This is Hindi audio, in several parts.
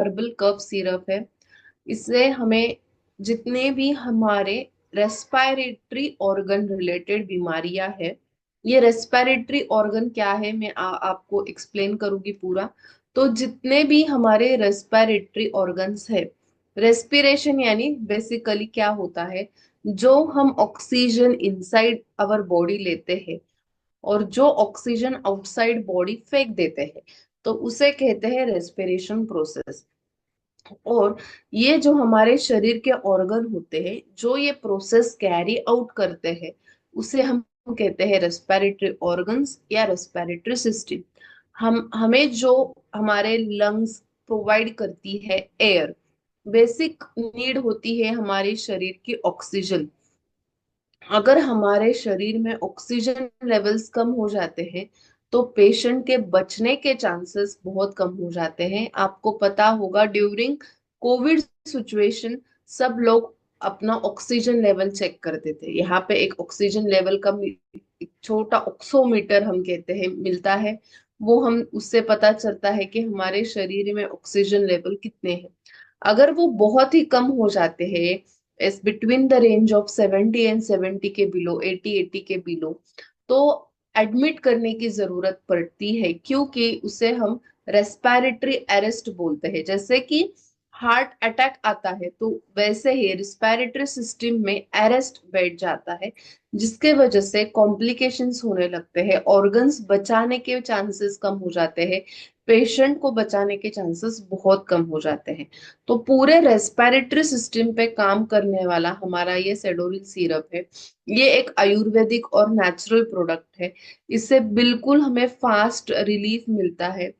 हर्बल कफ सिरप है। इससे हमें जितने भी हमारे रेस्पिरेटरी ऑर्गन रिलेटेड बीमारियां है, ये रेस्पिरेटरी ऑर्गन क्या है मैं आपको एक्सप्लेन करूंगी पूरा। तो जितने भी हमारे रेस्पिरेटरी ऑर्गन्स है, रेस्पिरेशन यानी बेसिकली क्या होता है, जो हम ऑक्सीजन इनसाइड आवर बॉडी लेते हैं और जो ऑक्सीजन आउटसाइड बॉडी फेंक देते हैं, तो उसे कहते हैं रेस्पिरेशन प्रोसेस। और ये जो हमारे शरीर के ऑर्गन होते हैं जो ये प्रोसेस कैरी आउट करते हैं, उसे हम कहते हैं रेस्पिरेटरी ऑर्गन्स या रेस्पिरेटरी सिस्टम। हम हमें जो हमारे लंग्स प्रोवाइड करती है एयर, बेसिक नीड होती है हमारे शरीर की ऑक्सीजन। अगर हमारे शरीर में ऑक्सीजन लेवल्स कम हो जाते हैं तो पेशेंट के बचने के चांसेस बहुत कम हो जाते हैं। आपको पता होगा ड्यूरिंग कोविड सिचुएशन सब लोग अपना ऑक्सीजन लेवल चेक करते थे। यहाँ पे एक ऑक्सीजन लेवल का एक छोटा ऑक्सोमीटर हम कहते हैं मिलता है, वो हम उससे पता चलता है कि हमारे शरीर में ऑक्सीजन लेवल कितने हैं। अगर वो बहुत ही कम हो जाते हैं, इस बिटवीन द रेंज ऑफ 70 के बिलो, 80 के बिलो, तो एडमिट करने की जरूरत पड़ती है, क्योंकि उसे हम रेस्पिरेटरी अरेस्ट बोलते हैं। जैसे कि हार्ट अटैक आता है तो वैसे ही रिस्पिरेटरी सिस्टम में अरेस्ट बैठ जाता है, जिसके वजह से कॉम्प्लिकेशंस होने लगते हैं, ऑर्गन्स बचाने के चांसेस कम हो जाते हैं, पेशेंट को बचाने के चांसेस बहुत कम हो जाते हैं। तो पूरे रेस्पिरेटरी सिस्टम पे काम करने वाला हमारा ये सेडोरिल सिरप है। ये एक आयुर्वेदिक और नेचुरल प्रोडक्ट है। इससे बिल्कुल हमें फास्ट रिलीफ मिलता है।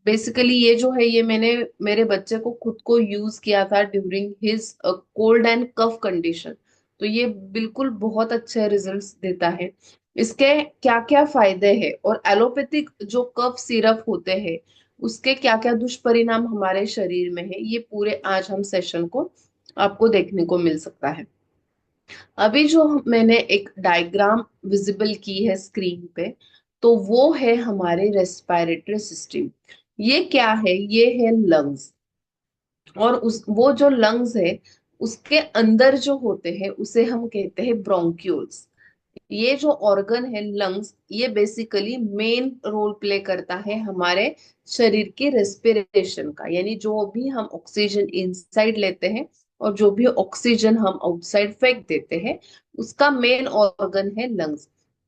बेसिकली ये जो है, ये मैंने मेरे बच्चे को खुद को यूज किया था during his cold and cough condition. तो ये बिल्कुल बहुत अच्छे रिजल्ट्स देता है। इसके क्या क्या फायदे हैं और एलोपैथिक जो कफ सिरप होते हैं उसके क्या क्या दुष्परिणाम हमारे शरीर में है, ये पूरे आज हम सेशन को आपको देखने को मिल सकता है। अभी जो मैंने एक डायग्राम विजिबल की है स्क्रीन पे, तो वो है हमारे रेस्पिरेटरी सिस्टम। ये क्या है, ये है लंग्स। और उस वो जो लंग्स है उसके अंदर जो होते हैं उसे हम कहते हैं ब्रोंक्यूल्स। ये जो ऑर्गन है लंग्स, ये बेसिकली मेन रोल प्ले करता है हमारे शरीर की रेस्पिरेशन का, यानी जो भी हम ऑक्सीजन इनसाइड लेते हैं और जो भी ऑक्सीजन हम आउटसाइड फेंक देते हैं, उसका मेन ऑर्गन है लंग्स।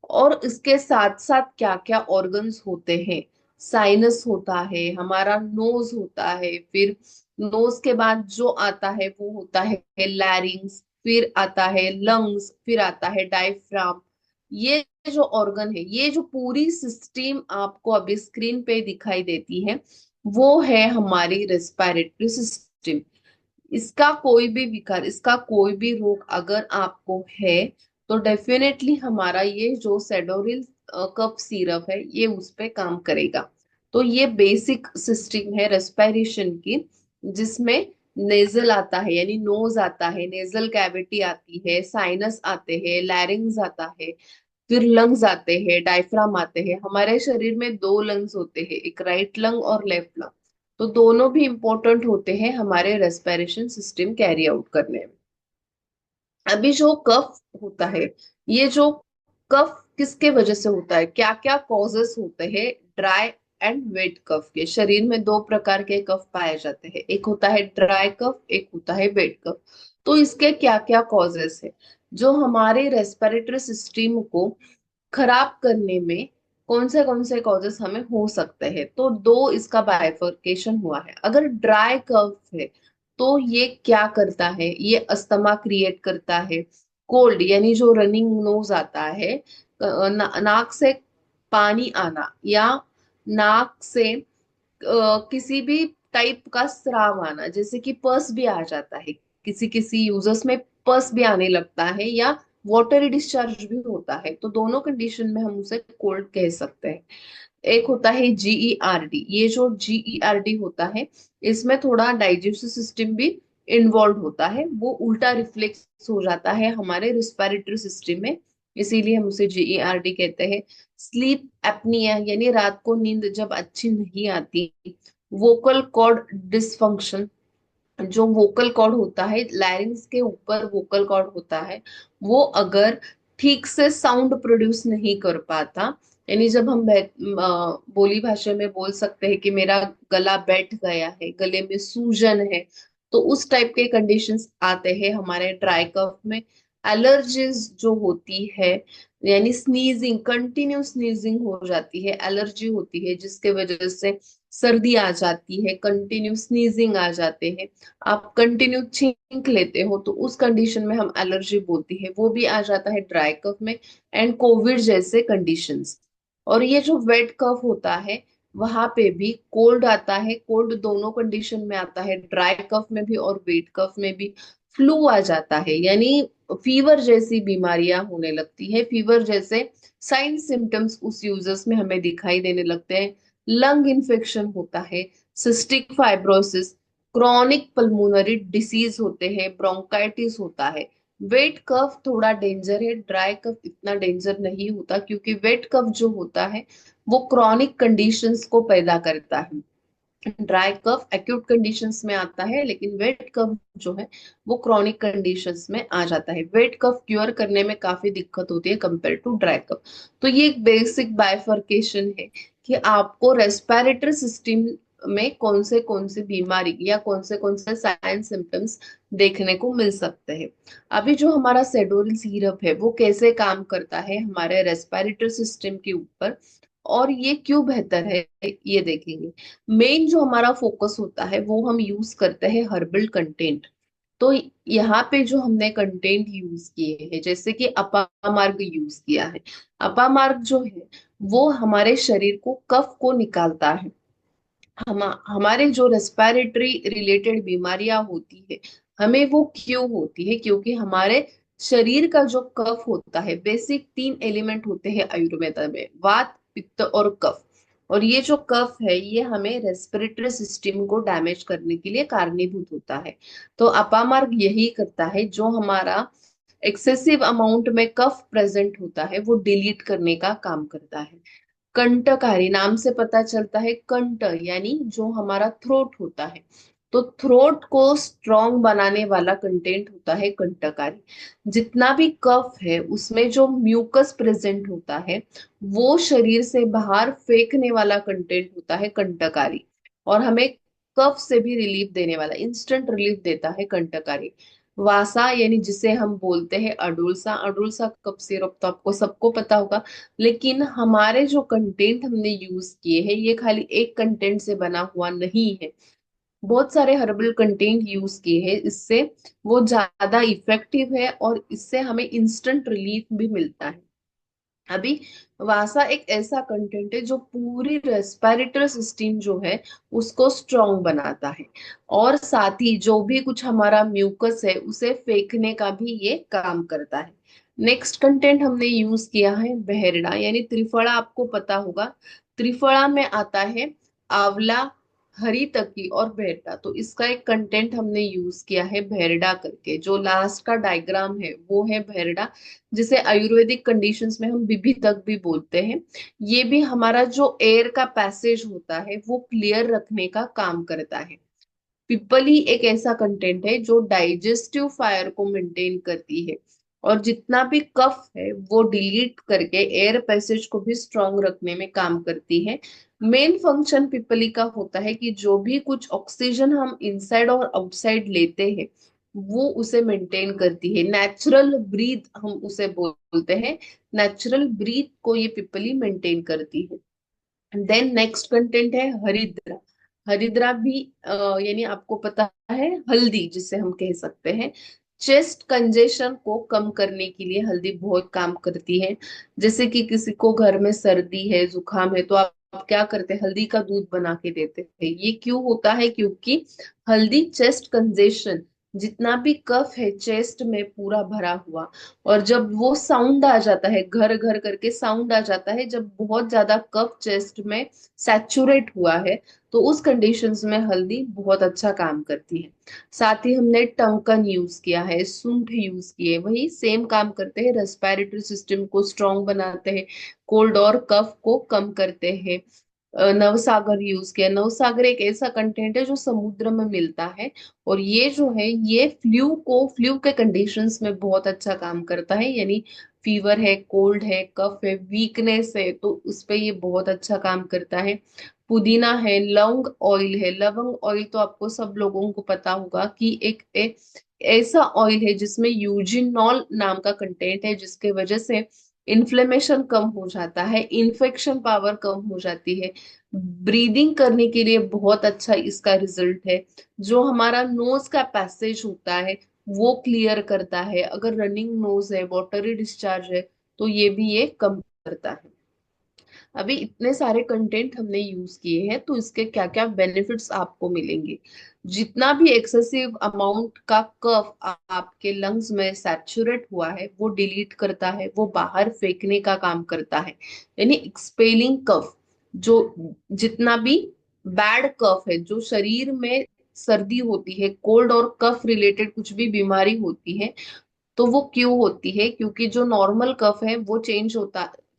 और इसके साथ साथ क्या क्या ऑर्गन्स होते हैं, साइनस होता है, हमारा नोज होता है, फिर नोज के बाद जो आता है वो होता है लैरिंग्स, फिर आता है लंग्स, फिर आता है डायफ्राम। ये जो ऑर्गन है, ये जो पूरी सिस्टम आपको अभी स्क्रीन पे दिखाई देती है, वो है हमारी रेस्पिरेटरी सिस्टम। इसका कोई भी विकार, इसका कोई भी रोग अगर आपको है, तो डेफिनेटली हमारा ये जो सेडोरिल कफ सिरप है ये उस पे काम करेगा। तो ये बेसिक सिस्टम है रेस्पिरेशन की, जिसमें नेजल आता है यानी नोज आता है, नेजल कैविटी आती है, साइनस आते हैं, लैरिंग्स आता है, फिर लंग्स आते हैं, डायफ्राम आते हैं। हमारे शरीर में दो लंग्स होते हैं, एक राइट लंग और लेफ्ट लंग। तो दोनों भी इंपॉर्टेंट होते हैं हमारे रेस्पिरेशन सिस्टम कैरी आउट करने में। अभी जो कफ होता है, ये जो कफ किसके वजह से होता है, क्या क्या कॉजेस होते हैं ड्राई एंड वेट कफ के। शरीर में दो प्रकार के कफ पाए जाते हैं, एक होता है ड्राई कफ, एक होता है वेट कफ। तो इसके क्या क्या कॉजेस है जो हमारे रेस्पिरेटरी सिस्टम को खराब करने में, कौन से कॉजेस हमें हो सकते हैं। तो दो इसका बाइफर्केशन हुआ है। अगर ड्राई कफ है तो ये क्या करता है, ये अस्थमा क्रिएट करता है, कोल्ड यानी जो रनिंग नोज आता है, नाक से पानी आना, या नाक से किसी भी टाइप का स्राव आना, जैसे कि पस भी आ जाता है, किसी किसी यूजर्स में पस भी आने लगता है, या वाटरी डिस्चार्ज भी होता है। तो दोनों कंडीशन में हम उसे कोल्ड कह सकते हैं। एक होता है जीईआरडी। ये जो जीईआरडी होता है, इसमें थोड़ा डाइजेस्टिव सिस्टम भी इन्वॉल्व होता है, वो उल्टा रिफ्लेक्स हो जाता है हमारे रिस्पिरेटरी सिस्टम में, इसीलिए हम उसे जीईआरडी कहते हैं। स्लीप एपनिया यानी रात को नींद जब अच्छी नहीं आती, वोकल कॉर्ड डिसफंक्शन, जो वोकल कॉर्ड होता है, लैरिंग्स के ऊपर वोकल कॉर्ड होता है, वो अगर ठीक से साउंड प्रोड्यूस नहीं कर पाता, यानी जब हम बोली भाषा में बोल सकते हैं कि मेरा गला बैठ गया है, गले में सूजन है, तो उस टाइप के कंडीशंस आते हैं हमारे ड्राई कफ में। एलर्जीज जो होती है, यानी स्नीजिंग, कंटिन्यू स्नीजिंग हो जाती है, एलर्जी होती है जिसके वजह से सर्दी आ जाती है, कंटिन्यू स्नीजिंग आ जाते हैं, आप कंटिन्यू छींक लेते हो, तो उस कंडीशन में हम एलर्जी बोलती है, वो भी आ जाता है ड्राई कफ में। एंड कोविड जैसे कंडीशंस। और ये जो वेट कफ होता है, वहां पे भी कोल्ड आता है, कोल्ड दोनों कंडीशन में आता है, ड्राई कफ में भी और वेट कफ में भी। फ्लू आ जाता है, यानी फीवर जैसी बीमारियां होने लगती है, फीवर जैसे साइन सिम्टम्स उस यूजर्स में हमें दिखाई देने लगते हैं। लंग इन्फेक्शन होता है, cystic fibrosis, chronic pulmonary disease होते हैं, ब्रोंकाइटिस होता है। वेट कफ थोड़ा डेंजर है, ड्राई कफ इतना डेंजर नहीं होता, क्योंकि वेट कफ जो होता है वो क्रॉनिक कंडीशंस को पैदा करता है। ड्राई कफ एक्यूट कंडीशंस में आता है, लेकिन वेट कफ जो है वो क्रॉनिक कंडीशंस में आ जाता है। वेट कफ क्योर करने में काफी दिक्कत होती है कंपेयर टू ड्राई कफ। तो ये एक बेसिक बाइफर्केशन है कि आपको रेस्पिरेटरी सिस्टम में कौन से बीमारी या कौन से साइन सिम्टम्स देखने को मिल सकते हैं। अभी जो हमारा सेडोरिल सिरप है वो कैसे काम करता है हमारे रेस्पिरेटरी सिस्टम के ऊपर, और ये क्यों बेहतर है, ये देखेंगे। मेन जो हमारा फोकस होता है वो हम यूज करते हैं हर्बल कंटेंट। तो यहाँ पे जो हमने कंटेंट यूज किए हैं, जैसे कि अपामार्ग यूज किया है। अपामार्ग जो है वो हमारे शरीर को कफ को निकालता है। हमारे जो रेस्पिरेटरी रिलेटेड बीमारियां होती है, हमें वो क्यों होती है, क्योंकि हमारे शरीर का जो कफ होता है, बेसिक 3 एलिमेंट होते हैं आयुर्वेदा में, वात पित्त और कफ। और ये जो कफ है ये हमें रेस्पिरेटरी सिस्टम को डैमेज करने के लिए कारणीभूत होता है। तो अपामार्ग यही करता है, जो हमारा एक्सेसिव अमाउंट में कफ प्रेजेंट होता है वो डिलीट करने का काम करता है। कंटकारी, नाम से पता चलता है, कंठ यानी जो हमारा थ्रोट होता है, तो थ्रोट को स्ट्रॉन्ग बनाने वाला कंटेंट होता है कंटकारी। जितना भी कफ है उसमें जो म्यूकस प्रेजेंट होता है, वो शरीर से बाहर फेंकने वाला कंटेंट होता है कंटकारी। और हमें कफ से भी रिलीफ देने वाला, इंस्टेंट रिलीफ देता है कंटकारी। वासा, यानी जिसे हम बोलते हैं अडुलसा, अडुलसा कफ सिरप तो आपको सबको पता होगा। लेकिन हमारे जो कंटेंट हमने यूज किए हैं ये खाली एक कंटेंट से बना हुआ नहीं है, बहुत सारे हर्बल कंटेंट यूज किए हैं इससे, वो ज्यादा इफेक्टिव है और इससे हमें इंस्टेंट रिलीफ भी मिलता है। अभी वासा एक ऐसा कंटेंट है जो पूरी रेस्पिरेटरी सिस्टम जो है उसको स्ट्रॉन्ग बनाता है, और साथ ही जो भी कुछ हमारा म्यूकस है उसे फेंकने का भी ये काम करता है। नेक्स्ट कंटेंट हमने यूज किया है बहेरडा, यानी त्रिफला, आपको पता होगा। त्रिफला में आता है आंवला, हरी तकी और भेरडा, तो इसका एक कंटेंट हमने यूज किया है भेरडा करके। जो लास्ट का डायग्राम है वो है भेरडा, जिसे आयुर्वेदिक कंडीशंस में हम बीबी तक भी बोलते हैं। ये भी हमारा जो एयर का पैसेज होता है वो क्लियर रखने का काम करता है। पिपली एक ऐसा कंटेंट है जो डाइजेस्टिव फायर को मेंटेन करती है, और जितना भी कफ है वो डिलीट करके एयर पैसेज को भी स्ट्रांग रखने में काम करती है। मेन फंक्शन पिपली का होता है कि जो भी कुछ ऑक्सीजन हम इनसाइड और आउटसाइड लेते हैं वो उसे मेंटेन करती है। नेचुरल ब्रीथ हम उसे बोलते हैं, नेचुरल ब्रीथ को ये पिपली मेंटेन करती है। देन नेक्स्ट कंटेंट है हरिद्रा। हरिद्रा भी यानी आपको पता है हल्दी जिसे हम कह सकते हैं, चेस्ट कंजेशन को कम करने के लिए हल्दी बहुत काम करती है। जैसे कि किसी को घर में सर्दी है, जुकाम है, तो आप क्या करते हैं, हल्दी का दूध बना के देते हैं। ये क्यों होता है, क्योंकि हल्दी चेस्ट कंजेशन, जितना भी कफ है चेस्ट में पूरा भरा हुआ, और जब वो साउंड आ जाता है, घर घर करके साउंड आ जाता है, जब बहुत ज्यादा कफ चेस्ट में सैचुरेट हुआ है, तो उस कंडीशंस में हल्दी बहुत अच्छा काम करती है। साथ ही हमने टंकन यूज किया है, सूंठ यूज किए, वही सेम काम करते हैं, रेस्पिरेटरी सिस्टम को स्ट्रांग बनाते हैं, कोल्ड और कफ को कम करते हैं। नवसागर यूज किया। नवसागर एक ऐसा कंटेंट है जो समुद्र में मिलता है, और ये जो है ये फ्लू के कंडीशंस में बहुत अच्छा काम करता है। यानी फीवर है, कोल्ड है, कफ है, वीकनेस है, तो उस पे ये बहुत अच्छा काम करता है। पुदीना है, लौंग ऑयल है। लवंग ऑयल तो आपको सब लोगों को पता होगा कि एक ऐसा ऑयल है जिसमें यूजिनॉल नाम का कंटेंट है, जिसके वजह से इन्फ्लेमेशन कम हो जाता है, इन्फेक्शन पावर कम हो जाती है, ब्रीदिंग करने के लिए बहुत अच्छा इसका रिजल्ट है। जो हमारा नोज का पैसेज होता है वो क्लियर करता है। अगर रनिंग नोज है, वाटरी डिस्चार्ज है, तो ये भी ये कम करता है। अभी इतने सारे कंटेंट हमने यूज किए हैं, तो इसके क्या क्या बेनिफिट्स आपको मिलेंगे। जितना भी एक्सेसिव अमाउंट का कफ आपके लंग्स में सैचुरेट हुआ है वो डिलीट करता है, वो बाहर फेंकने का काम करता है। यानी एक्सपेलिंग कफ, जो जितना भी बैड कफ है, जो शरीर में सर्दी होती है, कोल्ड और कफ रिलेटेड कुछ भी बीमारी होती है, तो वो क्यों होती है? क्योंकि जो नॉर्मल कफ है वो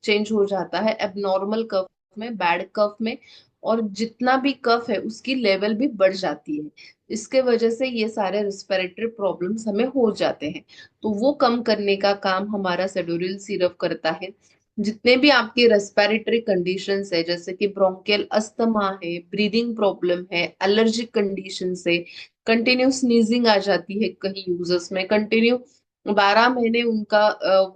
चेंज हो जाता है एबनॉर्मल कफ में, बैड कफ में, और जितना भी कफ है उसकी लेवल भी बढ़ जाती है। इसके वजह से ये सारे रिस्पिरेटरी प्रॉब्लम्स हमें हो जाते हैं। तो वो कम करने का काम हमारा सेडोरिल सिरप करता है। जितने भी आपके रेस्पिरेटरी कंडीशंस है, जैसे कि ब्रोंकियल अस्थमा है, ब्रीदिंग प्रॉब्लम है, एलर्जिक कंडीशन है, कंटिन्यू स्नीजिंग आ जाती है कहीं यूजर्स में, कंटिन्यू 12 महीने उनका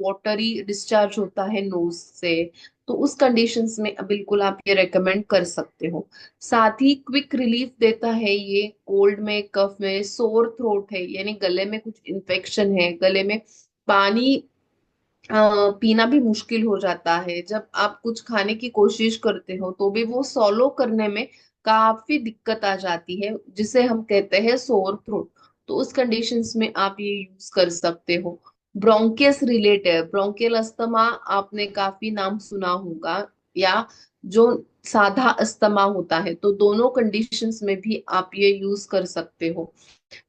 वाटरी डिस्चार्ज होता है नोज से, तो उस कंडीशंस में बिल्कुल आप ये रेकमेंड कर सकते हो। साथ ही क्विक रिलीफ देता है ये कोल्ड में, कफ में, सोर थ्रोट है यानी गले में कुछ इन्फेक्शन है, गले में पानी पीना भी मुश्किल हो जाता है, जब आप कुछ खाने की कोशिश करते हो तो भी वो सॉलो करने में काफी दिक्कत आ जाती है, जिसे हम कहते हैं सोर थ्रोट। तो उस कंडीशंस में आप ये यूज कर सकते हो। ब्रोंकियस रिलेटेड ब्रोंकियल अस्थमा आपने काफी नाम सुना होगा, या जो साधा अस्थमा होता है, तो दोनों कंडीशंस में भी आप ये यूज कर सकते हो।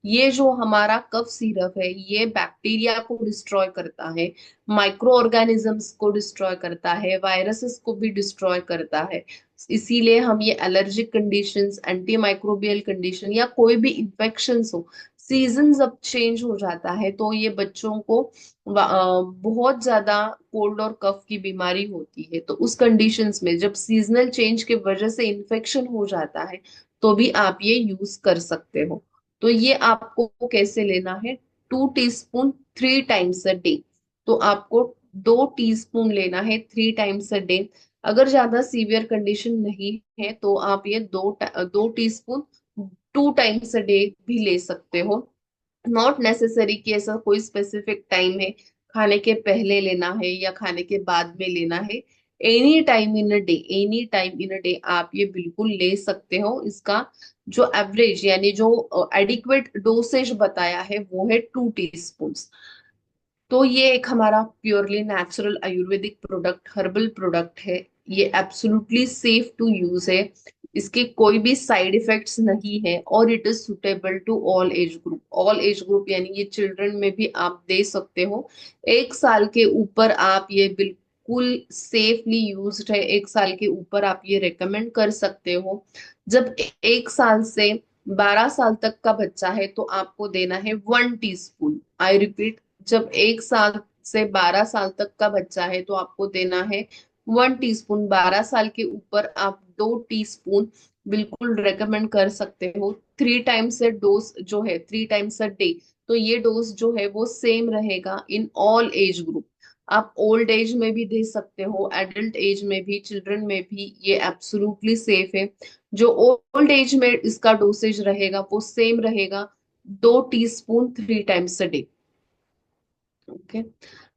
ये जो हमारा कफ सिरप है ये बैक्टीरिया को डिस्ट्रॉय करता है, माइक्रो ऑर्गेनिजम्स को डिस्ट्रॉय करता है, वायरसेस को भी डिस्ट्रॉय करता है। इसीलिए हम ये allergic conditions, anti microbial condition, या कोई भी इन्फेक्शंस हो, सीजन जब चेंज हो जाता है तो ये बच्चों को बहुत ज्यादा कोल्ड और कफ की बीमारी होती है, तो उस कंडीशंस में जब सीजनल चेंज की वजह से इन्फेक्शन हो जाता है तो भी आप ये यूज कर सकते हो। तो ये आपको कैसे लेना है? 2 टीस्पून 3 टाइम्स अ डे। तो आपको 2 टीस्पून लेना है 3 टाइम्स अ डे। अगर ज्यादा सीवियर कंडीशन नहीं है तो आप ये 2 टीस्पून 2 टाइम्स अ डे भी ले सकते हो। नॉट नेसेसरी कि ऐसा कोई स्पेसिफिक टाइम है, खाने के पहले लेना है या खाने के बाद में लेना है। Any time in a day, any time in a day आप ये बिल्कुल ले सकते हो। इसका जो एवरेज यानी जो एडिक्वेट डोसेज बताया है वो है 2 टीस्पून। तो ये एक हमारा purely natural Ayurvedic product, herbal product है। ये एब्सोल्युटली सेफ टू यूज है, इसके कोई भी साइड इफेक्ट्स नहीं है, और it is suitable to all age group. All age group यानी ये चिल्ड्रन में भी आप दे सकते हो। 1 साल के ऊपर आप ये बिल्कुल सेफली यूज्ड है, 1 साल के ऊपर आप ये रेकमेंड कर सकते हो। जब 1 साल से 12 साल तक का बच्चा है तो आपको देना है 1 टीस्पून। आई रिपीट, जब 1 साल से 12 साल तक का बच्चा है तो आपको देना है 1 टीस्पून। 12 साल के ऊपर आप 2 टीस्पून बिल्कुल रेकमेंड कर सकते हो। 3 टाइम्स अ डोज जो है, 3 टाइम्स अ डे, तो ये डोज जो है वो सेम रहेगा इन ऑल एज ग्रुप। आप ओल्ड एज में भी दे सकते हो, एडल्ट एज में भी, चिल्ड्रन में भी, ये एब्सोल्युटली सेफ है। जो ओल्ड एज में इसका डोसेज रहेगा वो सेम रहेगा, 2 teaspoon 3 times a day. Okay.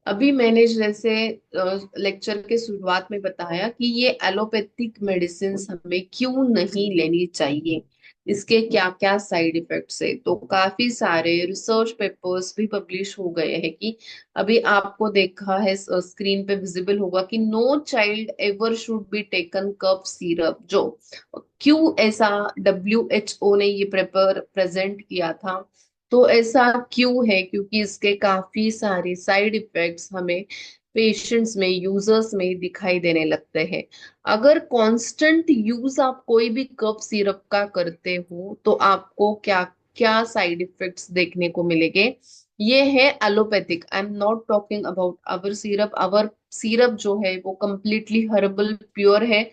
अभी मैंने जैसे लेक्चर के शुरुआत में बताया कि ये एलोपैथिक मेडिसिन हमें क्यों नहीं लेनी चाहिए, इसके क्या क्या साइड इफेक्ट्स है, तो काफी सारे रिसर्च पेपर्स भी पब्लिश हो गए हैं कि अभी आपको देखा है स्क्रीन पे विजिबल होगा कि no child ever should be taken cough syrup. जो क्यों ऐसा WHO ने ये पेपर प्रेजेंट किया था, तो ऐसा क्यों है? क्योंकि इसके काफी सारे साइड इफेक्ट्स हमें पेशेंट्स में, यूजर्स में दिखाई देने लगते हैं। अगर कांस्टेंट यूज आप कोई भी कफ सिरप का करते हो तो आपको क्या क्या साइड इफेक्ट्स देखने को मिलेंगे। ये है allopathic, I am not talking about our syrup. Our syrup जो है वो कंप्लीटली हर्बल प्योर है,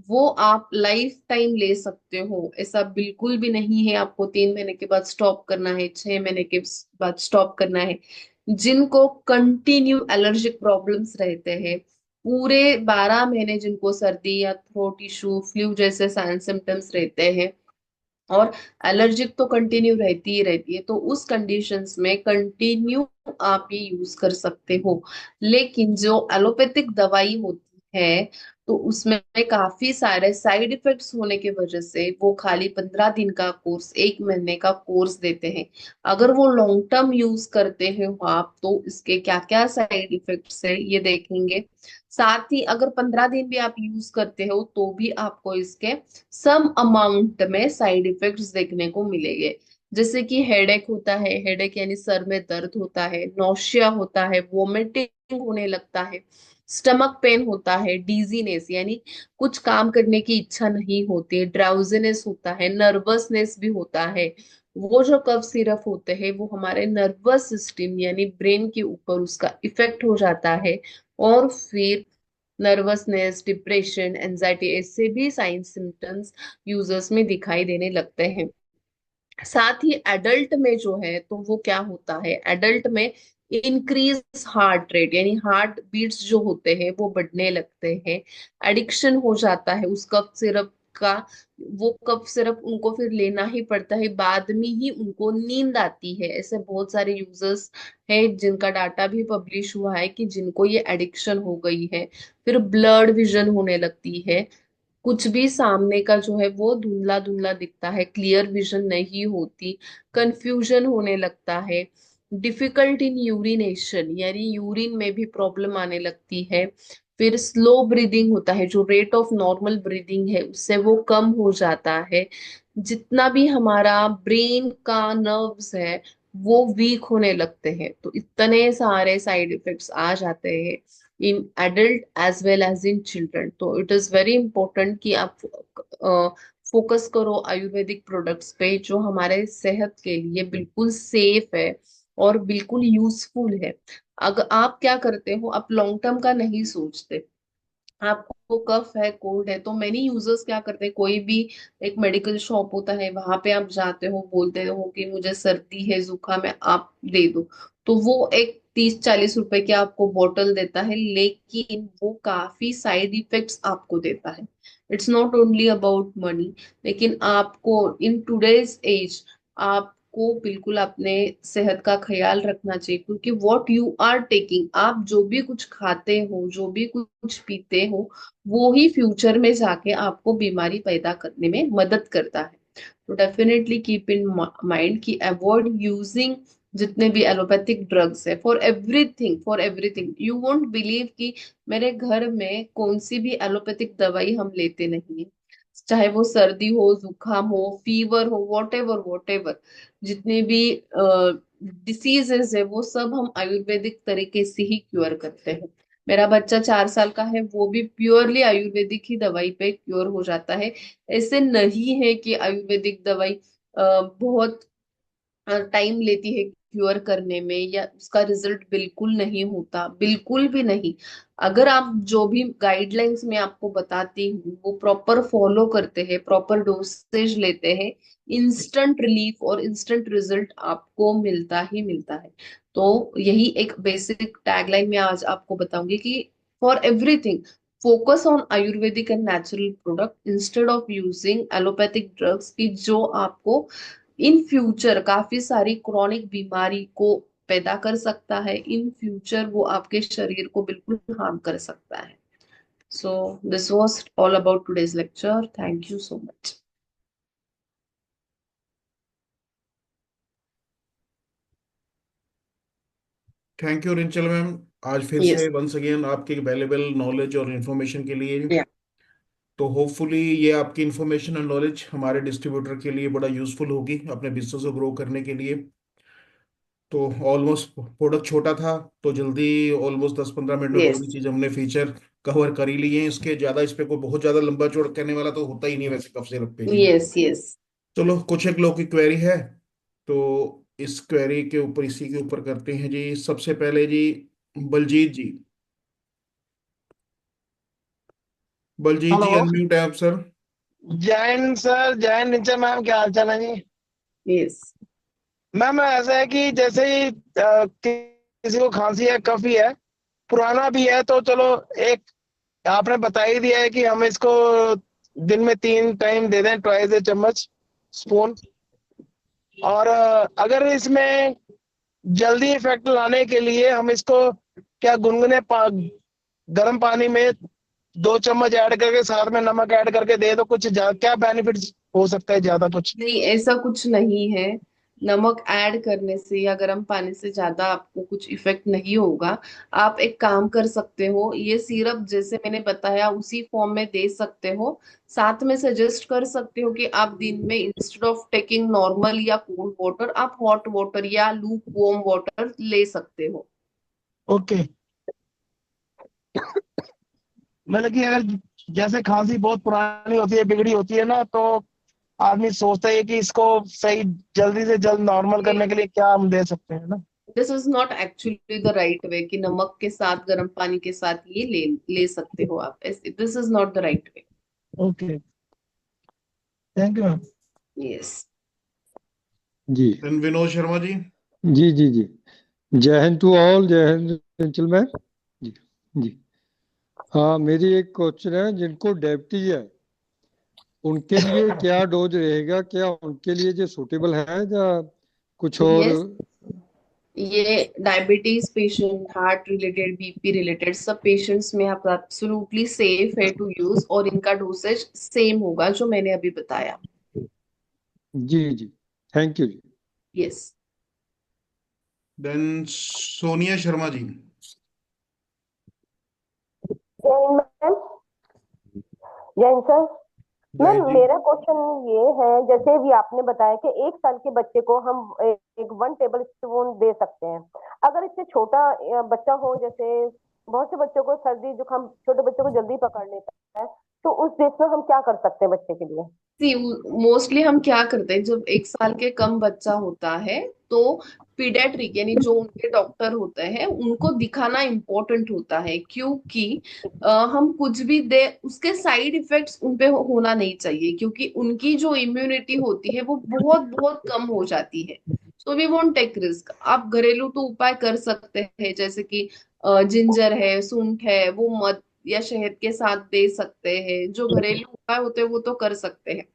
वो आप लाइफ टाइम ले सकते हो। ऐसा बिल्कुल भी नहीं है आपको 3 महीने के बाद स्टॉप करना है, 6 महीने के बाद स्टॉप करना है। जिनको कंटिन्यू एलर्जिक प्रॉब्लम्स रहते हैं, पूरे 12 महीने जिनको सर्दी या थ्रोट इशू, फ्लू जैसे साइन सिम्टम्स रहते हैं, और एलर्जिक तो कंटिन्यू रहती ही रहती है, तो उस कंडीशंस में कंटिन्यू आप ये यूज कर सकते हो। लेकिन जो एलोपैथिक दवाई होती है तो उसमें काफी सारे साइड इफेक्ट्स होने की वजह से वो खाली 15 दिन का कोर्स, 1 महीने का कोर्स देते हैं। अगर वो लॉन्ग टर्म यूज करते हो आप तो इसके क्या क्या साइड इफेक्ट्स है ये देखेंगे। साथ ही अगर 15 दिन भी आप यूज करते हो तो भी आपको इसके सम अमाउंट में साइड इफेक्ट्स देखने को मिलेंगे। जैसे कि हेडेक होता है, हेडेक यानी सर में दर्द होता है, नौशिया होता है, वोमिटिंग होने लगता है, स्टमक पेन होता है, डीजीनेस यानी कुछ काम करने की इच्छा नहीं होती, ड्राउजीनेस होता है, नर्वसनेस भी होता है। वो जो कफ सिरप होते हैं वो हमारे नर्वस सिस्टम यानी ब्रेन के ऊपर उसका इफेक्ट हो जाता है, और फिर नर्वसनेस, डिप्रेशन, एंजाइटी ऐसे भी साइन सिम्टम्स यूजर्स में दिखाई देने लगते हैं। साथ ही एडल्ट में जो है तो वो क्या होता है, एडल्ट में इंक्रीज हार्ट रेट यानी हार्ट बीट्स जो होते हैं वो बढ़ने लगते हैं। एडिक्शन हो जाता है उस कफ सिरप का। वो कफ सिरप उनको फिर लेना ही पड़ता है, बाद में ही उनको नींद आती है। ऐसे बहुत सारे यूजर्स हैं जिनका डाटा भी पब्लिश हुआ है कि जिनको ये एडिक्शन हो गई है। फिर ब्लड विजन होने लगती है, कुछ भी सामने का जो है वो धुंधला धुंधला दिखता है, क्लियर विजन नहीं होती, कंफ्यूजन होने लगता है, डिफिकल्ट इन यूरिनेशन यानी यूरिन में भी प्रॉब्लम आने लगती है। फिर स्लो ब्रीदिंग होता है, जो रेट ऑफ नॉर्मल ब्रीदिंग है उससे वो कम हो जाता है। जितना भी हमारा ब्रेन का नर्व्स है वो वीक होने लगते हैं। तो इतने सारे साइड इफेक्ट्स आ जाते हैं in adult as well as in children. तो इट इज वेरी इंपॉर्टेंट कि आप फोकस करो आयुर्वेदिक प्रोडक्ट्स पे जो हमारे सेहत के लिए बिल्कुल सेफ है और बिल्कुल यूजफुल है। अगर आप क्या करते हो, आप लॉन्ग टर्म का नहीं सोचते, आपको कफ है, कोल्ड है, तो मेनी यूजर्स क्या करते हैं, कोई भी एक मेडिकल शॉप होता है वहां पे आप जाते हो, बोलते हो कि मुझे सर्दी है, जुकाम है, आप दे दो। तो वो एक 30-40 रुपए की आपको बोतल देता है, लेकिन वो काफी साइड इफेक्ट्स आपको देता है। It's not only about money. लेकिन आपको इन टूडेज एज आपको बिल्कुल अपने सेहत का ख्याल रखना चाहिए, क्योंकि वॉट यू आर टेकिंग, आप जो भी कुछ खाते हो, जो भी कुछ पीते हो, वो ही फ्यूचर में जाके आपको बीमारी पैदा करने में मदद करता है। तो डेफिनेटली कीप इन माइंड कि अवॉइड यूजिंग जितने भी एलोपैथिक ड्रग्स है, for everything, for everything. You won't believe कि मेरे घर में कौन सी भी एलोपैथिक दवाई हम लेते नहीं है। चाहे वो सर्दी हो, जुकाम हो, फीवर हो, वॉट एवर जितने भी डिसीजेस है वो सब हम आयुर्वेदिक तरीके से ही क्योर करते हैं। मेरा बच्चा 4 साल का है, वो भी प्योरली आयुर्वेदिक ही दवाई पे क्योर हो जाता है। ऐसे नहीं है कि आयुर्वेदिक दवाई बहुत टाइम लेती है क्योर करने में, या उसका रिजल्ट बिल्कुल नहीं होता, बिल्कुल भी नहीं। अगर आप जो भी गाइडलाइंस मैं आपको बताती हूँ वो प्रॉपर फॉलो करते हैं, प्रॉपर डोसेज लेते हैं, इंस्टेंट रिलीफ और इंस्टेंट रिजल्ट आपको मिलता ही मिलता है। तो यही एक बेसिक टैगलाइन मैं आज आपको बताऊंगी कि for everything focus on Ayurvedic and natural product instead of using allopathic drugs की जो आपको इन फ्यूचर काफी सारी क्रॉनिक बीमारी को पैदा कर सकता है। इन फ्यूचर वो आपके शरीर को बिल्कुल हार्म कर सकता है। So this was all about today's lecture, thank you so much. Thank you Rinchal ma'am, आज फिर से यस। वंस अगेन आपकी वैल्यूबल नॉलेज और इन्फॉर्मेशन के लिए। तो होपफुली ये आपकी इन्फॉर्मेशन और नॉलेज हमारे डिस्ट्रीब्यूटर के लिए बड़ा यूजफुल होगी अपने बिजनेस को ग्रो करने के लिए। तो ऑलमोस्ट प्रोडक्ट छोटा था, तो जल्दी ऑलमोस्ट 10-15 मिनट में कोई यस भी चीज़ हमने फीचर कवर कर ही लिए हैं इसके। ज़्यादा इस पे कोई बहुत ज़्यादा लंबा चौड़ा करने वाला तो होता ही नहीं वैसे कफ सिरप पे जी। Yes yes. चलो कुछ एक लोग की क्वेरी है, तो इस क्वेरी के ऊपर, इसी के ऊपर करते हैं जी। सबसे पहले जी, बलजीत जी। बलजीत जी हेलो। अनम्यूट है आप सर। जैन सर, जैन नीचे मैम, क्या हाल चाल है जी? यस मैम ऐसा है कि जैसे ही किसी को खांसी है, कफी है, पुराना भी है, तो चलो एक आपने बता ही दिया है कि हम इसको दिन में 3 टाइम दे दें, ट्वाइस ए चम्मच स्पून। और अगर इसमें जल्दी इफेक्ट लाने के लिए हम इसको क्या गुनगुने गर्म पानी में 2 चम्मच ऐड करके साथ में नमक ऐड करके दे दो, कुछ क्या बेनिफिट हो सकता है ज्यादा कुछ? नहीं, ऐसा कुछ नहीं है। नमक ऐड करने से या गर्म पानी से ज्यादा आपको कुछ इफेक्ट नहीं होगा। आप एक काम कर सकते हो, ये सिरप जैसे मैंने बताया उसी फॉर्म में दे सकते हो। साथ में सजेस्ट कर सकते हो कि आप दिन में इंस्टेड ऑफ टेकिंग नॉर्मल या कोल्ड वाटर, आप हॉट वाटर या लूक वार्म वाटर ले सकते हो। ओके। मतलब कि अगर जैसे खांसी बहुत पुरानी होती है, बिगड़ी होती है ना, तो आदमी सोचता है कि इसको सही जल्दी से जल्द नॉर्मल करने के लिए क्या हम दे सकते हैं ना। This is not actually the right वे कि नमक के साथ गर्म पानी के साथ ये ले ले सकते हो आप। This is not the right way. Okay, thank you ma'am. Yes. जी देन विनोद शर्मा जी। जी जी जी। जय हिंद टू ऑल, जय हिंद जेंटलमैन। जी जी। हाँ, मेरी एक क्वेश्चन है, जिनको डायबिटीज है उनके लिए क्या डोज रहेगा, क्या उनके लिए जो सूटेबल है या कुछ और? यस, ये diabetes patient, heart related, BP related सब पेशेंट्स में आप एब्सोल्युटली सेफ है टू यूज, और इनका डोसेज सेम होगा जो मैंने अभी बताया। जी जी, थैंक यू जी। Yes. Then Sonia Sharma ji. Jain ma'am, Jain sir. Jai ma'am ji. मेरा क्वेश्चन ये है, जैसे भी आपने बताया कि 1 साल के बच्चे को हम एक 1 टेबल स्पून दे सकते हैं। अगर इससे छोटा बच्चा हो, जैसे बहुत से बच्चों को सर्दी जुकाम, छोटे बच्चों को जल्दी पकड़ लेता है, तो उस देश में हम क्या कर सकते हैं बच्चे के लिए? सी, मोस्टली हम क्या करते हैं जब 1 साल के कम बच्चा होता है, तो पीडियाट्रिक यानी जो उनके डॉक्टर होते हैं उनको दिखाना इम्पोर्टेंट होता है, क्योंकि हम कुछ भी दे उसके साइड इफेक्ट्स उनपे होना नहीं चाहिए, क्योंकि उनकी जो इम्यूनिटी होती है वो बहुत बहुत कम हो जाती है। So we won't take risk. आप घरेलू तो उपाय कर सकते हैं, जैसे कि जिंजर है, सूंठ है, वो मध या शहद के साथ दे सकते हैं। जो घरेलू उपाय होते हैं वो तो कर सकते हैं,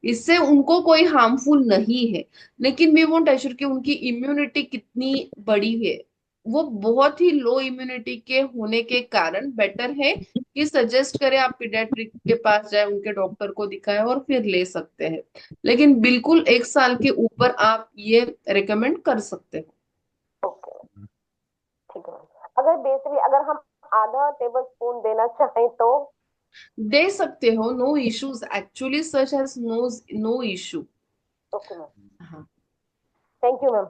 इससे उनको कोई हार्मफुल नहीं है। लेकिन वी वोंट एश्योर कि उनकी इम्यूनिटी कितनी बड़ी है। वो बहुत ही लो इम्यूनिटी के होने के कारण बेटर है कि सजेस्ट करें आप पीडियाट्रिक के पास जाए, उनके डॉक्टर को दिखाएं और फिर ले सकते हैं। लेकिन बिल्कुल 1 साल के ऊपर आप ये रिकमेंड कर सकते हो। ओके, ठीक है। अगर बेसिकली अगर हम आधा टेबल स्पून देना चाहें तो? दे सकते हो, no issues, actually such has no issue. Okay ma'am, हाँ। Thank you ma'am.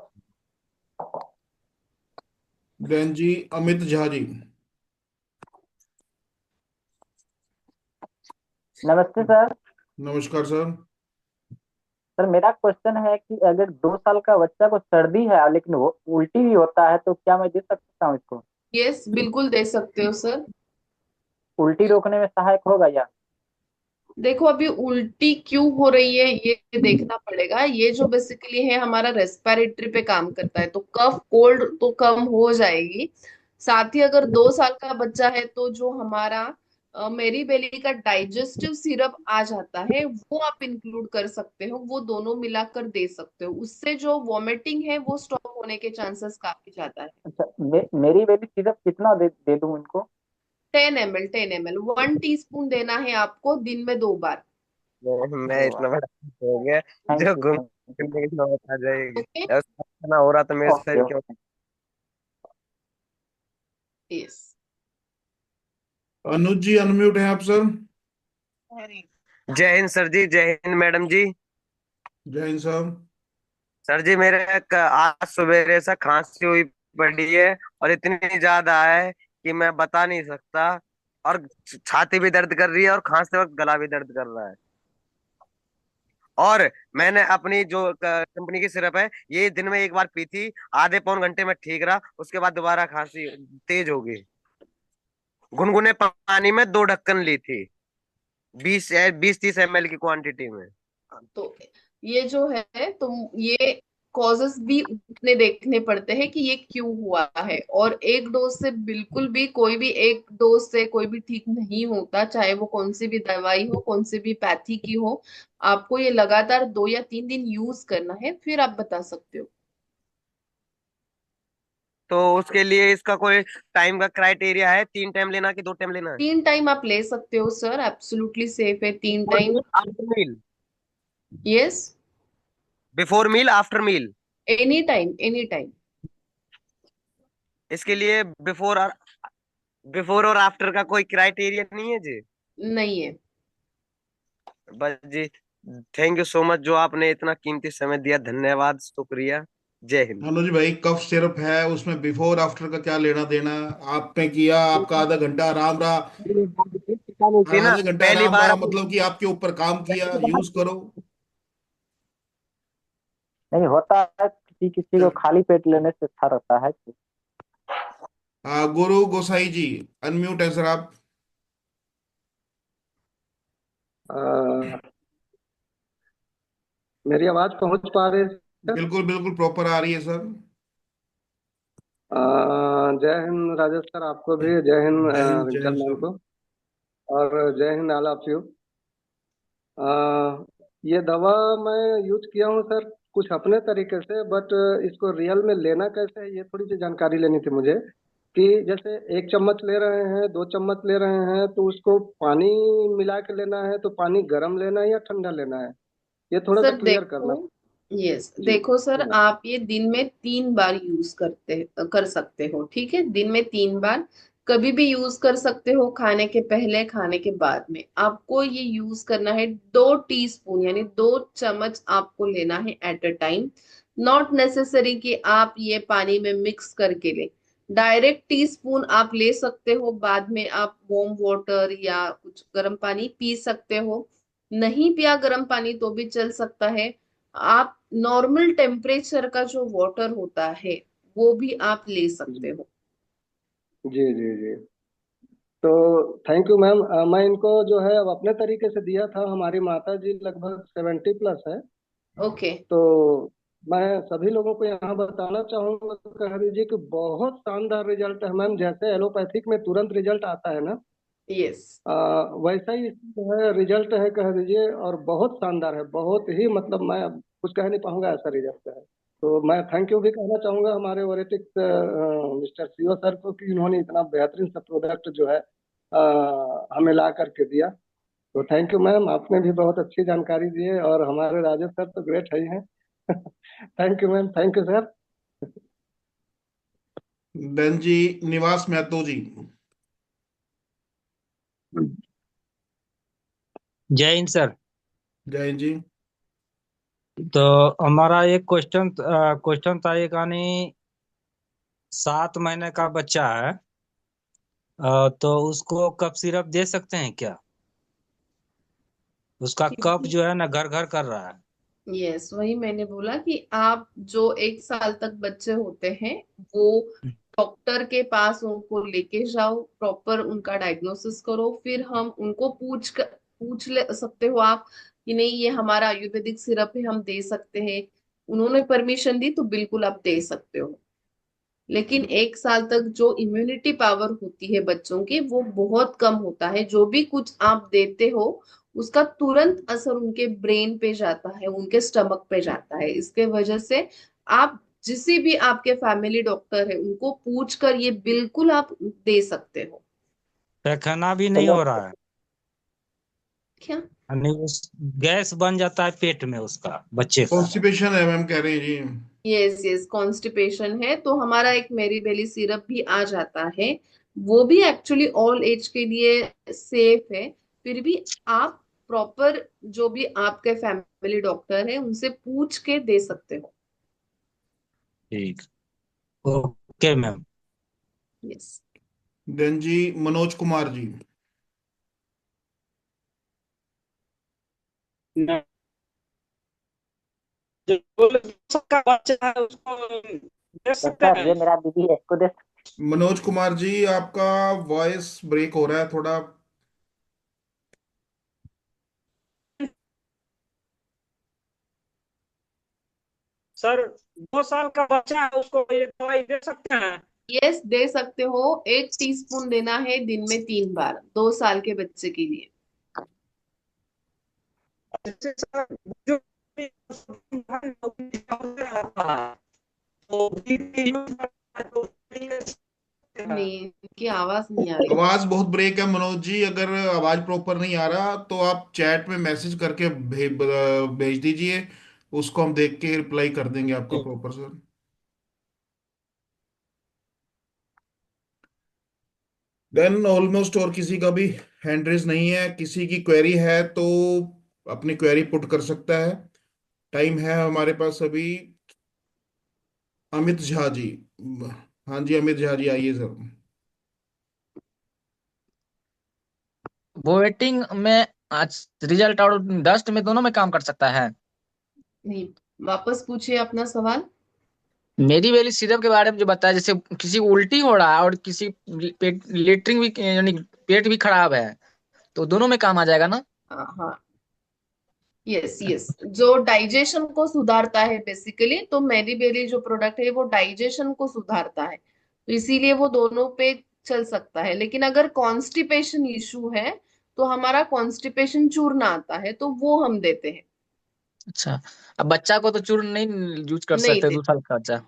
देन जी अमित झा जी। नमस्ते सर। नमस्कार सर। सर मेरा क्वेश्चन है कि अगर 2 साल का बच्चा को सर्दी है लेकिन वो उल्टी भी होता है, तो क्या मैं दे सकता हूँ इसको? यस, बिल्कुल दे सकते हो सर। उल्टी रोकने में सहायक होगा या? देखो, अभी उल्टी क्यों हो रही है ये देखना पड़ेगा। ये जो बेसिकली है हमारा रेस्पिरेटरी पे काम करता है, तो कफ कोल्ड तो कम हो जाएगी। साथ ही अगर 2 साल का बच्चा है तो जो हमारा मेरी बेली का डाइजेस्टिव सिरप आ जाता है वो आप इंक्लूड कर सकते हो, वो दोनों मिलाकर दे सकते हो। उससे जो वॉमिटिंग है वो स्टॉप होने के चांसेस काफी ज्यादा है। अच्छा, मेरी बेबी सिरप कितना दे दूं इनको? 10 ml, 10 ml, 1 टीस्पून देना है आपको दिन में 2 बार। मैं दो इतना बार। बड़ा हो गया थैंक जो यू, घूम थैंक फिरने की नौबत आ जाएगी। ओके। ऐसा ना हो रहा तो यू। मेरे ओके साइड क्यों? ओके। यस। अनुज जी अनम्यूट है आप सर। जय हिंद सर जी, जय हिंद मैडम जी। जय हिंद साहब। सर जी मेरे आज सवेरे से खांसी हुई पड़ी है, और इतनी ज्यादा है कि मैं बता नहीं सकता। और छाती भी दर्द कर रही है, और खांसते वक्त गला भी दर्द कर रहा है। और मैंने अपनी जो कंपनी की सिरप है, ये दिन में एक बार पी थी, आधे पौन घंटे में ठीक रहा, उसके बाद दोबारा खांसी तेज हो गई। गुनगुने पानी में 2 ढक्कन ली थी, 20-30 ml की क्वांटिटी में। तो ये जो है, तो ये कॉजेस भी उतने देखने पड़ते हैं कि ये क्यों हुआ है। और एक डोज से बिल्कुल भी, कोई भी एक डोज से कोई भी ठीक नहीं होता, चाहे वो कौन सी भी दवाई हो, कौन सी भी पैथी की हो। आपको ये लगातार 2 या 3 दिन यूज करना है, फिर आप बता सकते हो। तो उसके लिए इसका कोई टाइम का क्राइटेरिया है? 3 टाइम लेना कि 2 टाइम लेना है? 3 टाइम आप ले सकते हो सर, एब्सोल्युटली सेफ है 3 time. Meal, after meal? Yes. Before meal, after meal? Any time, any time. इसके लिए बिफोर और आफ्टर का कोई क्राइटेरिया नहीं है जी? नहीं है। बस जी, थैंक यू सो मच, जो आपने इतना कीमती समय दिया, धन्यवाद, शुक्रिया। जय हिंद। अनुज भाई, कफ सिरप है, उसमें बिफोर आफ्टर का क्या लेना देना? आपने किया, आपका आधा घंटा आराम रहा। थी ना आधे घंटे पहली आराम बार रहा अपनी। मतलब कि आपके ऊपर काम किया, यूज करो। नहीं होता है, किसी किसी को खाली पेट लेने से अच्छा रहता है। गुरु गोसाई जी, अनम्यूट है सर आप। अ, मेरी आवाज पहुंच पा रही है सर? बिल्कुल बिल्कुल प्रॉपर आ रही है सर। जय हिंद राजेश सर, आपको भी जय हिंद, जय हिंद, जय रिंकल हिंद मैम सर। को, और जय हिंद ऑल ऑफ यू। ये दवा मैं यूज किया हूँ सर, कुछ अपने तरीके से, बट इसको रियल में लेना कैसे है ये थोड़ी सी जानकारी लेनी थी मुझे। कि जैसे 1 चम्मच ले रहे हैं, 2 चम्मच ले रहे हैं, तो उसको पानी मिला के लेना है, तो पानी गर्म लेना है या ठंडा लेना है, ये थोड़ा सा सर क्लियर देखो, करना। यस जी देखो सर, जी आप ये दिन में 3 बार यूज कर सकते हो, ठीक है? दिन में 3 बार कभी भी यूज कर सकते हो, खाने के पहले, खाने के बाद में। आपको ये यूज करना है 2 टीस्पून, यानी 2 चम्मच आपको लेना है at a time. Not necessary कि आप ये पानी में मिक्स करके ले। डायरेक्ट टीस्पून आप ले सकते हो, बाद में आप वार्म वाटर या कुछ गर्म पानी पी सकते हो। नहीं पिया गर्म पानी तो भी चल सकता है। आप नॉर्मल टेम्परेचर का जो वाटर होता है वो भी आप ले सकते जी हो। जी जी जी। तो थैंक यू मैम। मैं इनको जो है अब अपने तरीके से दिया था, हमारी माता जी लगभग 70+ है। ओके। तो मैं सभी लोगों को यहाँ बताना चाहूंगा, तो कह दीजिए कि बहुत शानदार रिजल्ट है मैम। जैसे एलोपैथिक में तुरंत रिजल्ट आता है ना, यस। वैसा ही इसमें जो है रिजल्ट है, कह दीजिए, और बहुत शानदार है, बहुत ही, मतलब मैं अब कुछ कह नहीं पाऊंगा, ऐसा रिजल्ट है। तो मैं थैंक यू भी कहना चाहूंगा हमारे ओरेटिक्स मिस्टर सीओ सर को, कि इन्होंने इतना बेहतरीन सा प्रोडक्ट जो है हमें ला करके दिया। तो थैंक यू मैम, आपने भी बहुत अच्छी जानकारी दी है, और हमारे राजेश सर तो ग्रेट है ही हैं। Thank you ma'am, thank you sir. Then जी, निवास महतो जी। जय हिंद सर। जय हिंद जी। तो हमारा एक क्वेश्चन था, एक यानी 7 महीने का बच्चा है, तो उसको कफ सिरप दे सकते हैं क्या? उसका कफ जो है ना घर घर कर रहा है। यस, वही मैंने बोला कि आप जो 1 साल तक बच्चे होते हैं, वो डॉक्टर के पास उनको लेके जाओ, प्रॉपर उनका डायग्नोसिस करो, फिर हम उनको पूछ ले सकते हो आप कि नहीं ये हमारा आयुर्वेदिक सिरप है, हम दे सकते हैं। उन्होंने परमिशन दी तो बिल्कुल आप दे सकते हो। लेकिन 1 साल तक जो इम्यूनिटी पावर होती है बच्चों की, वो बहुत कम होता है। जो भी कुछ आप देते हो उसका तुरंत असर उनके ब्रेन पे जाता है, उनके स्टमक पे जाता है। इसके वजह से आप जिसे भी आपके फैमिली डॉक्टर है उनको पूछ कर ये बिल्कुल आप दे सकते हो। पैखाना भी नहीं चलो, हो रहा है, क्या? यानी उस गैस बन जाता है पेट में उसका, बच्चे का। कॉन्स्टिपेशन है मैम, कह रहे हैं जी। यस यस, कॉन्स्टिपेशन है तो हमारा एक मेरी बेली सिरप भी आ जाता है। वो भी एक्चुअली ऑल एज के लिए सेफ है। फिर भी आप प्रॉपर जो भी आपके फैमिली डॉक्टर है उनसे पूछ के दे सकते हो। ठीक। Okay ma'am. यस। देन जी मनोज कुमार जी। मैं जो सबका बच्चा है उसको दे तो सकते सर हैं। ये मेरा दीदी है, इसको दे। मनोज कुमार जी आपका वॉइस ब्रेक हो रहा है थोड़ा। सर 2 साल का बच्चा है उसको ये दवाई दे सकते हैं। यस, दे सकते हो। 1 टीस्पून देना है दिन में 3 बार, 2 साल के बच्चे के लिए। जैसे सर जो भी होता है तो भी यूज करता है, तो नहीं, इनकी आवाज नहीं आ रही। आवाज बहुत ब्रेक है मनोज जी, अगर आवाज प्रॉपर नहीं आ रहा तो आप चैट में मैसेज करके भेज दीजिए, उसको हम देख के रिप्लाई कर देंगे आपका प्रॉपर सर। देन ऑलमोस्ट और किसी का भी हैंड रेज नहीं है, किसी की क्वेरी है तो अपनी क्वेरी पुट कर सकता है। टाइम है हमारे पास अभी। अमित झा जी। हाँ जी अमित झा जी आइए सर। वेटिंग में आज रिजल्ट और डस्ट में दोनों में काम कर सकता है। नहीं, वापस पूछिए अपना सवाल। मेरी वाली सिरप के बारे में जो बताया, जैसे किसी को उल्टी हो रहा है और किसी पेट लेटरिन भी यानी पेट भी खराब है, तो दोनों में काम आ जाएगा ना। हाँ, यस यस। जो डाइजेशन को सुधारता है बेसिकली, तो मेरी बेरी जो प्रोडक्ट है वो डाइजेशन को सुधारता है, तो इसीलिए वो दोनों पे चल सकता है। लेकिन अगर कॉन्स्टिपेशन इशू है तो हमारा कॉन्स्टिपेशन चूर्ण आता है, तो वो हम देते हैं। अच्छा, अब बच्चा को तो चूर्ण नहीं यूज कर नहीं सकते, देते। 2 साल का बच्चा।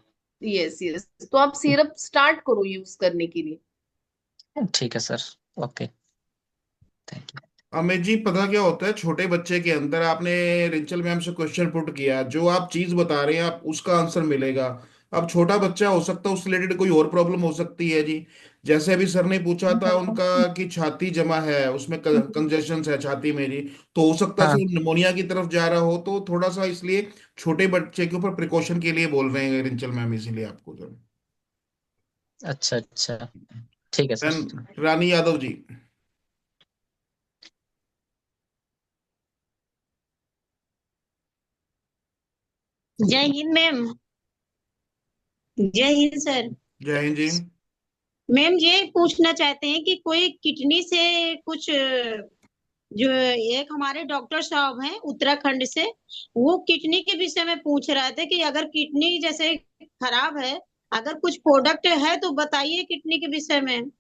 यस यस, तो आप सिरप स्टार्ट करो यूज करने के लिए। ठीक है sir. Okay, thank you. Amit ji पता क्या होता है, छोटे बच्चे के अंदर आपने रिंचल मैम से क्वेश्चन पुट किया, जो आप चीज बता रहे हैं आप उसका आंसर मिलेगा। अब छोटा बच्चा हो सकता है, उससे रिलेटेड कोई और प्रॉब्लम हो सकती है जी। जैसे अभी सर ने पूछा था उनका कि छाती जमा है, उसमें कंजेशन है छाती में जी, तो हो सकता है हाँ। निमोनिया की तरफ जा रहा हो, तो थोड़ा सा इसलिए छोटे बच्चे के ऊपर प्रिकॉशन के लिए बोल रहे हैं रिंचल मैम, इसीलिए आपको सर। अच्छा अच्छा, ठीक है Then सर। रानी यादव जी। जय हिंद मैम। जय हिंद सर। जय हिंद जी। मैम ये पूछना चाहते हैं कि कोई किडनी से कुछ जो एक हमारे डॉक्टर साहब हैं उत्तराखंड से, वो किडनी के विषय में पूछ रहे थे कि अगर किडनी जैसे खराब है, अगर कुछ प्रोडक्ट है तो बताइए किडनी के विषय में।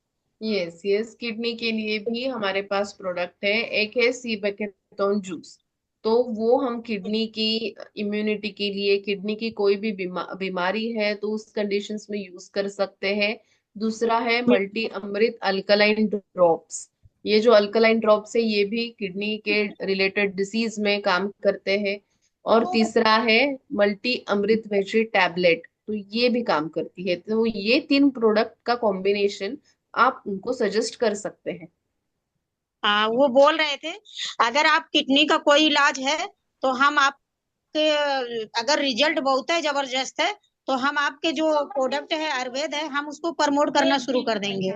यस यस, किडनी के लिए भी हमारे पास प्रोडक्ट है। एक है सीबेकेटोन जूस, तो वो हम किडनी की इम्यूनिटी के लिए, किडनी की कोई भी बीमारी है तो उस कंडीशंस में यूज कर सकते हैं। दूसरा है मल्टी अमृत अल्कलाइन ड्रॉप्स। ये जो अल्कलाइन ड्रॉप्स है ये भी किडनी के रिलेटेड डिसीज में काम करते हैं। और तीसरा है मल्टी अमृत वेजी टैबलेट, तो ये भी काम करती है। तो ये 3 प्रोडक्ट का कॉम्बिनेशन आप उनको सजेस्ट कर सकते हैं। हाँ, वो बोल रहे थे अगर आप किडनी का कोई इलाज है तो हम आपके, अगर रिजल्ट बहुत है जबरदस्त है तो हम आपके जो प्रोडक्ट है आयुर्वेद है हम उसको प्रमोट करना शुरू कर देंगे,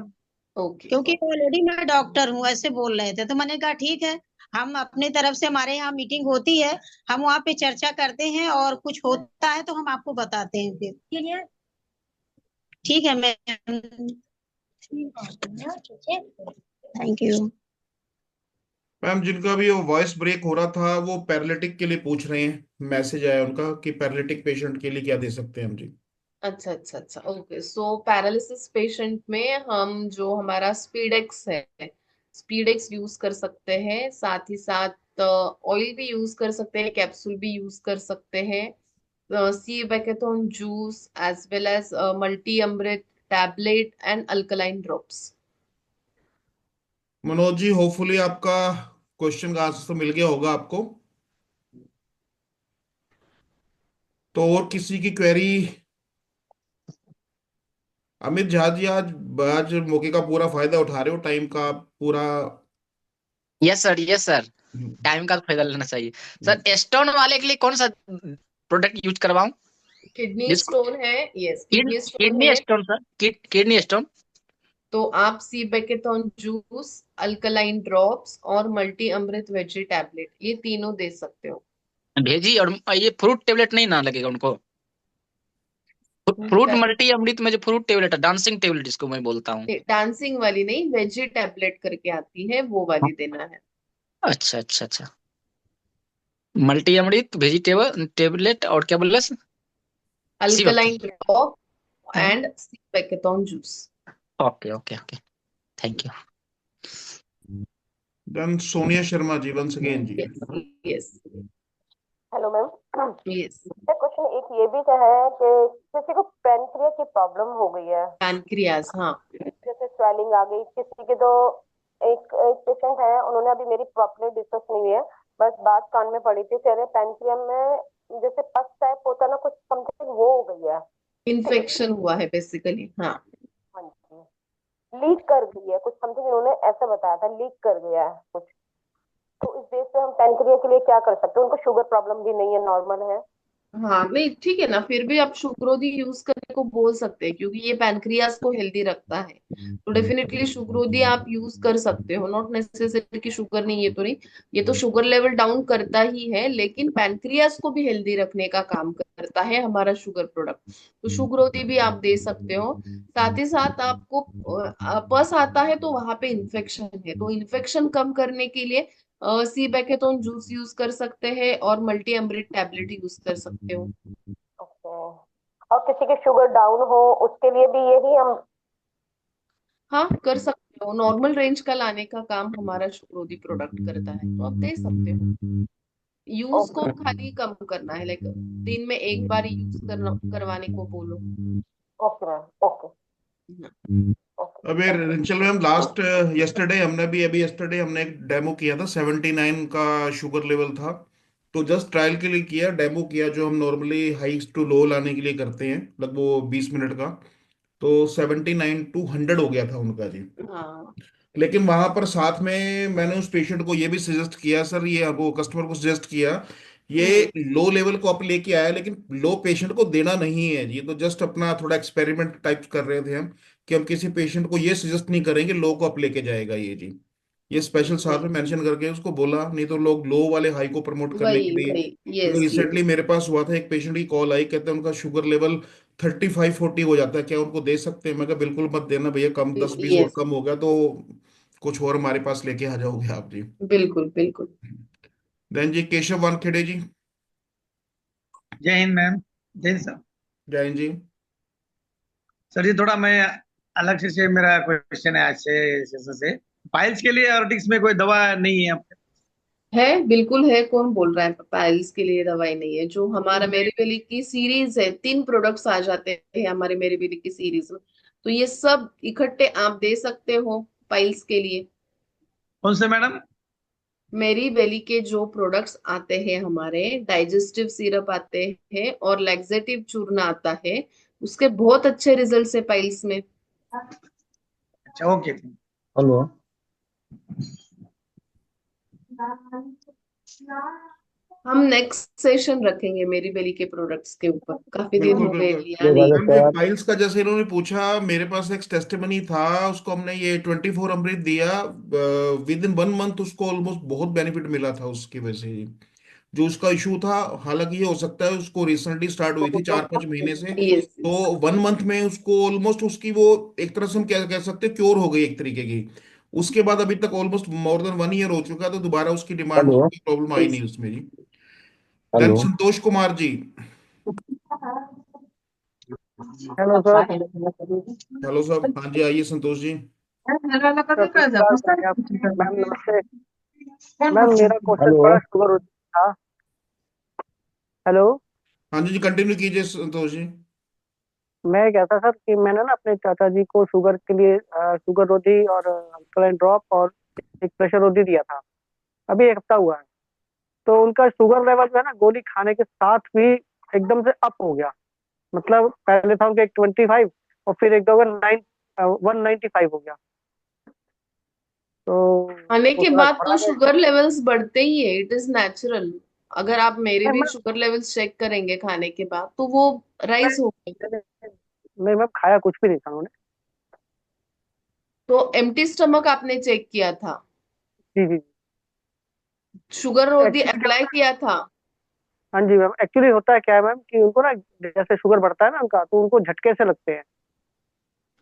ओके। क्योंकि ऑलरेडी मैं डॉक्टर हूँ ऐसे बोल रहे थे। तो मैंने कहा ठीक है, हम अपनी तरफ से, हमारे यहाँ मीटिंग होती है, हम वहाँ पे चर्चा करते हैं और कुछ होता है तो हम आपको बताते हैं फिर। ठीक है मैम। Thank you. मैम जिनका भी वो वॉइस ब्रेक हो रहा था वो पैरालिटिक के लिए पूछ रहे हैं, मैसेज आया उनका कि पैरालिटिक पेशेंट के लिए क्या दे सकते हैं हम जी। अच्छा अच्छा अच्छा, ओके। सो पैरालिसिस पेशेंट में हम जो हमारा स्पीडेक्स है, स्पीडेक्स यूज कर सकते हैं। साथ ही साथ ऑयल भी यूज कर सकते हैं, कैप्सूल भी यूज कर सकते हैं। Sea buckthorn juice as well as multi अमृत tablet and alkaline drops. Manoj ji hopefully आपका क्वेश्चन का आंसर तो मिल गया होगा आपको। तो और किसी की क्वेरी? अमित झा जी आज आज मौके का पूरा फायदा उठा रहे हो, टाइम का पूरा। यस सर, यस सर, हम्म, टाइम का फायदा लेना चाहिए। सर स्टोन वाले के लिए कौन सा प्रोडक्ट यूज करवाऊं? किडनी जिसको स्टोन है, यस किडनी स्टोन किडनी है, स्टोन सर, किडनी स्टोन। तो आप सीबेकेथॉन जूस, अल्कलाइन ड्रॉप्स और मल्टी अमृत वेजी टैबलेट, ये तीनों दे सकते हो। भेजी, और ये फ्रूट टेबलेट नहीं ना लगेगा उनको? फ्रूट मल्टी अमृत में जो फ्रूट टेबलेट है, डांसिंग टेबलेट जिसको मैं बोलता हूँ। डांसिंग वाली नहीं, वेजी टैबलेट करके आती है, वो वाली देना है। अच्छा अच्छा अच्छा, मल्टी अमृत वेजिटेबल टेबलेट और क्या बोल रहे? Alkaline drop and sea buckthorn juice. Okay okay okay, thank you. Then Sonia Sharma ji once again जी। Yes hello ma'am. Yes. Question एक ये भी तो है कि किसी को पैनक्रिया की प्रॉब्लम हो गई है, पैनक्रियास, हाँ। जैसे स्वेलिंग आ गई किसी के, तो एक एक पेशेंट है, उन्होंने अभी मेरी प्रॉपर्ली डिस्कस नहीं हुई है, बस बात कान में पड़ी थी, कह रहे पैनक्रिया में जैसे पस टाइप होता है ना, कुछ समथिंग वो हो गई है, इन्फेक्शन हुआ है बेसिकली, हाँ। हाँ जी, लीक कर गई है कुछ समथिंग, इन्होंने ऐसा बताया था, लीक कर गया है कुछ। तो इस बेस पे हम पैनक्रिया के लिए क्या कर सकते हैं? उनको शुगर प्रॉब्लम भी नहीं है, नॉर्मल है। हाँ नहीं ठीक है ना, फिर भी आप शुक्रोदी यूज करने को बोल सकते हैं, क्योंकि ये पैनक्रियास को हेल्दी रखता है, तो डेफिनेटली शुक्रोदी आप यूज कर सकते हो। नॉट नेसेसरी कि शुगर नहीं, ये तो नहीं, ये तो शुगर लेवल डाउन करता ही है, लेकिन पैनक्रियास को भी हेल्दी रखने का काम करता है हमारा शुगर प्रोडक्ट। तो शुक्रोदी भी आप दे सकते हो। साथ ही साथ आपको पस आता है तो वहां पे इन्फेक्शन है, तो इन्फेक्शन कम करने के लिए सीबेकेथोन जूस यूज कर सकते हैं और मल्टी अमृत टैबलेट यूज कर सकते हो। ओके, और किसी के शुगर डाउन हो उसके लिए भी यही हम? हाँ कर सकते हो, नॉर्मल रेंज का लाने का काम हमारा शुक्रोदी प्रोडक्ट करता है, तो आप दे सकते हो। यूज को खाली कम करना है, लाइक दिन में एक बार यूज करना करवाने को बोलो। Okay ma'am, okay. अबे रिंचल मैम, लास्ट यस्टरडे हमने भी अभी यस्टरडे हमने एक डेमो किया था, 79 का शुगर लेवल था, तो जस्ट ट्रायल के लिए किया, डेमो किया, जो हम नॉर्मली हाई टू लो लाने के लिए करते हैं, लगभग 20 मिनट का। तो 79 to 100 हो गया था उनका जी। हाँ लेकिन वहां पर साथ में मैंने उस पेशेंट को ये भी सजेस्ट किया सर, ये वो कस्टमर को सजेस्ट किया, ये लो लेवल को आप लेके आया, लेकिन लो पेशेंट को देना नहीं है, ये तो जस्ट अपना थोड़ा एक्सपेरिमेंट टाइप कर रहे थे हम, कि हम किसी पेशेंट को ये सजेस्ट नहीं करेंगे लो को आप लेके जाएगा ये जी। ये स्पेशल साथ में मेंशन करके उसको बोला, नहीं तो लोग लो वाले हाई को प्रमोट करने के वही लिए। वही, क्योंकि यस रिसेंटली यस। मेरे पास हुआ था, एक पेशेंट की कॉल आई, कहते हैं उनका शुगर लेवल 35-40 हो जाता है, क्या उनको दे सकते हैं? मैं कहा बिल्कुल मत देना भैया, कम 10-20 और यस, कम हो गया तो कुछ और हमारे पास लेके आ जाओगे आप जी। बिल्कुल बिल्कुल। देन जी केशव वानखेड़े जी। जय हिंद मैम। जय हिंद सर। जय हिंद जी। सर जी थोड़ा मैं अलग से मेरा क्वेश्चन है आज से सेशन से। पाइल्स के लिए ऑर्थोटिक्स में कोई दवा नहीं है? है, बिल्कुल है। कौन बोल रहा है पाइल्स के लिए दवाई नहीं है? जो तो हमारा मेरी बेली की सीरीज है, 3 प्रोडक्ट्स आ जाते हैं हमारे मेरी बेली की सीरीज में, तो ये सब इकट्ठे आप दे सकते हो पाइल्स के लिए। कौन से मैडम? मेरी बेली के जो प्रोडक्ट्स आते हैं हमारे, डाइजेस्टिव सिरप आते हैं और लैक्सेटिव चूर्ण आता है, उसके बहुत अच्छे रिजल्ट है पाइल्स में। अच्छा ओके। हेलो। हम नेक्स्ट सेशन रखेंगे मेरी बेली के प्रोडक्ट्स के ऊपर, काफी दिन बिल्कुल हो गए बिल्कुल। लिया नहीं। मैम ये फाइल्स का जैसे इन्होंने पूछा, मेरे पास एक टेस्टिमनी था, उसको हमने ये 24 अमृत दिया, विद इन 1 मंथ उसको ऑलमोस्ट बहुत बेनिफिट मिला था उसकी वजह से ही। जो उसका इशू था, हालांकि ये हो सकता है उसको रिसेंटली स्टार्ट हुई थी 4-5 महीने से, यस तो 1 मंथ में उसको ऑलमोस्ट उसकी वो एक तरह से हम क्या कह सकते हैं, क्योर हो गई एक तरीके की। उसके बाद अभी तक ऑलमोस्ट मोर देन 1 ईयर हो चुका है, तो दोबारा उसकी डिमांड हेलो। प्रॉब्लम आई नहीं उसमें जी। Then hello. Santosh Kumar ji. Hello sir. Hello sir, हाँ जी आइए संतोष जी। मैम नमस्ते। मैम मेरा क्वेश्चन हेलो। थोड़ा शुगर था। हेलो। हाँ जी जी, कंटिन्यू कीजिए संतोष जी। मैं कहता सर कि मैंने ना अपने चाचा जी को शुगर के लिए शुगर रोधी और अल्कलाइन ड्रॉप और एक प्रेशर रोधी दिया था, अभी 1 हफ्ता हुआ है। तो उनका शुगर लेवल जो है ना, गोली खाने के साथ भी एकदम से अप हो गया। मतलब पहले था उनका 125 और फिर एक दो 195 हो गया। तो खाने वो के थोड़ा बाद तो घबरा गए। शुगर लेवल्स बढ़ते ही है, इट इज नेचुरल। अगर आप मेरे नहीं भी मैम, शुगर लेवल्स चेक करेंगे खाने के बाद तो वो राइज हो गए। नहीं मैम, खाया कुछ भी नहीं था उन्होंने। तो एम्प्टी स्टमक आपने चेक किया था? जी जी। शुगर रोधी एक्चुअली क्या अप्लाई होता है, किया था? हाँ जी मैम, एक्चुअली होता है क्या है मैम कि उनको ना जैसे शुगर बढ़ता है ना उनका, तो उनको झटके से लगते हैं।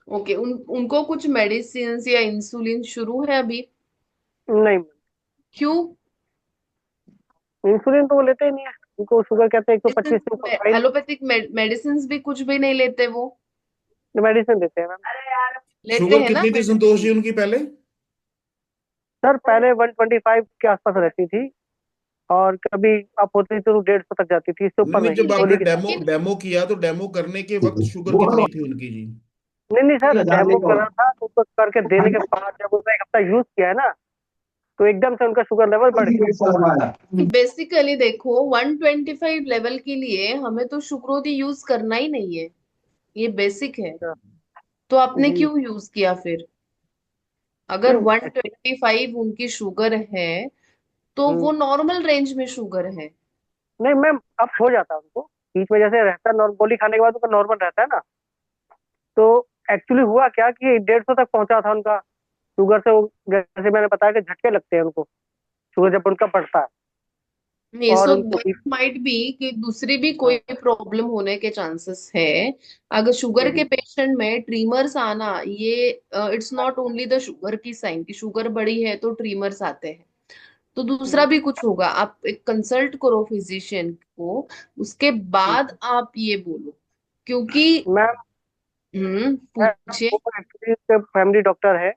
ओके, उनको कुछ मेडिसिन या इंसुलिन शुरू है अभी? नहीं, क्यों? इंसुलिन तो वो लेते ही नहीं है, उनको शुगर कहते हैं 125 से ऊपर फाइन। एलोपैथिक मेडिसिन भी कुछ भी नहीं लेते वो? मेडिसिन देते हैं मैम। लेते शुगर हैं ना कितनी थी संतोष जी मेडिसिन? उनकी पहले? सर पहले 125 के आसपास रहती थी, और कभी आप होती थी तो 150 तक जाती थी, इससे नहीं ऊपर नहीं, नहीं, जब आपने गोली के साथ। डेमो डेमो किया तो डेमो करने के वक्त शुगर कितनी थी उनकी जी? नहीं नहीं सर, डेमो करा था तो उसको करके देने के बाद जब उसने एक हफ्ता यूज किया है ना, तो एकदम से उनका शुगर लेवल बढ़ गया। बेसिकली देखो, 125 लेवल के लिए हमें तो शुक्रोधी यूज करना ही नहीं है, ये बेसिक है। तो आपने जी। क्यों यूज किया फिर? अगर नहीं, 125 उनकी शुगर है तो वो नॉर्मल रेंज में शुगर है। नहीं मैम, अब हो जाता है उनको बीच में, जैसे रहता है गोली खाने के बाद उनका नॉर्मल रहता है ना, तो एक्चुअली हुआ क्या कि 150 तक पहुंचा था उनका शुगर से वो, जैसे मैंने बताया कि झटके लगते हैं उनको शुगर जब उनका बढ़ता है। नहीं, और सो उनको दैट माइट बी कि दूसरी भी कोई प्रॉब्लम होने के चांसेस है। अगर शुगर के पेशेंट में ट्रीमर्स आना, ये it's not only the sugar की साइन कि शुगर बढ़ी है तो ट्रीमर्स आते हैं। तो दूसरा भी कुछ होगा। आप एक कंसल्ट करो फिजिशियन को, उसके बाद आप ये बोलो, क्योंकि मैम पूछिए। वो एक्चुअली फैमिली डॉक्टर है,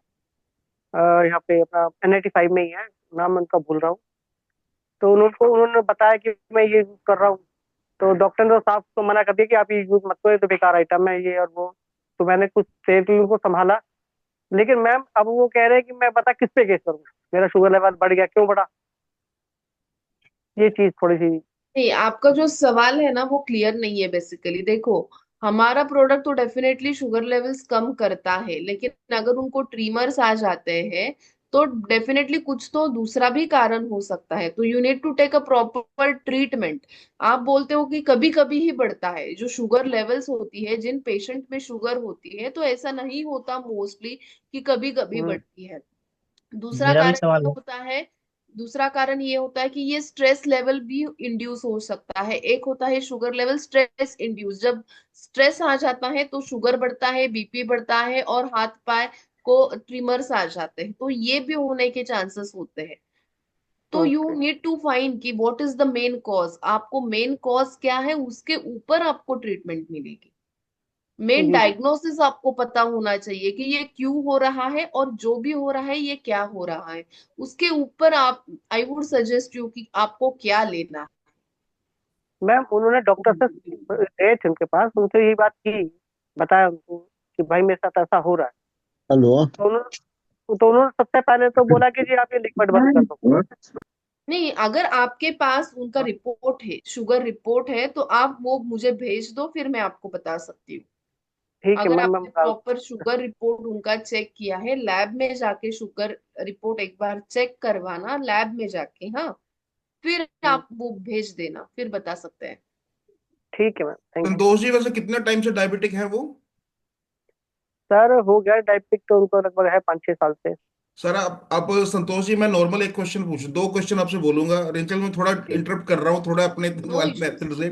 यहाँ पे अपना NIT 5 में ही है, नाम मैं उनका भूल रहा हूँ। तो उन्होंने बताया कि मैं ये यूज कर रहा हूँ, तो डॉक्टर ने तो साफ तो मना कर दिया कि आप ये यूज मत करो, ये तो बेकार आइटम है ये और वो। तो मैंने कुछ देर के लिए उनको संभाला, लेकिन मैम अब वो कह रहे हैं कि मैं बता किस पे केस करूँ, मेरा शुगर लेवल बढ़ गया, क्यों बढ़ा, ये चीज थोड़ी सी। नहीं, आपका जो सवाल है ना वो क्लियर नहीं है। बेसिकली देखो, हमारा प्रोडक्ट तो डेफिनेटली शुगर लेवल्स कम करता है, लेकिन अगर उनको ट्रीमर्स आ जाते हैं तो डेफिनेटली कुछ तो दूसरा भी कारण हो सकता है। तो you need to take a proper treatment. आप बोलते हो कि कभी कभी ही बढ़ता है, जो शुगर लेवल्स होती है, जिन पेशेंट में शुगर होती है, तो ऐसा नहीं होता मोस्टली कि कभी कभी बढ़ती है। दूसरा मेरा भी कारण ये सवाल है। होता है दूसरा कारण ये होता है कि ये स्ट्रेस लेवल भी इंड्यूस हो सकता है। एक होता है शुगर लेवल स्ट्रेस इंड्यूस, जब स्ट्रेस आ जाता है तो शुगर बढ़ता है, बीपी बढ़ता है और हाथ पाए को ट्रिमर्स आ जाते हैं, तो ये भी होने के चांसेस होते हैं। तो you okay. Need to find कि what is the main cause. आपको मेन कॉज क्या है, उसके ऊपर आपको ट्रीटमेंट मिलेगी। मेन जी जी। डायग्नोसिस आपको पता होना चाहिए कि ये क्यों हो रहा है, और जो भी हो रहा है ये क्या हो रहा है। उसके ऊपर आप, आई वुड सजेस्ट यू कि आपको क्या लेना है। मैम उन्होंने डॉक्टर से गए थे उनके पास, उनसे यही बात की, बताया उनको कि भाई मेरे साथ ऐसा हो रहा है। हेलो। तो उन्होंने सबसे पहले तो बोला कि जी आप ये लिक्विड बंद कर दो। नहीं, अगर आपके पास उनका रिपोर्ट है, शुगर रिपोर्ट है, तो आप वो मुझे भेज दो, फिर मैं आपको बता सकती हूँ। ठीक है अगर मैम, मैं आपने बता। प्रॉपर शुगर रिपोर्ट उनका चेक किया है, लैब में जाके शुगर रिपोर्ट एक बार चेक करवाना लैब में जाके, हाँ, फिर आप वो भेज देना, फिर बता सकते हैं। ठीक है ma'am, thank you. Santosh ji वैसे कितने टाइम से डायबिटिक है वो? सर हो गया डायबिटिक तो उनको लगभग है 5-6 साल से। सर आप संतोष जी, मैं नॉर्मल एक क्वेश्चन पूछ, दो क्वेश्चन आपसे बोलूंगा, रेंचल में थोड़ा इंटरप्ट कर रहा हूँ थोड़ा अपने नो वाले इश्यूज। मेथड से।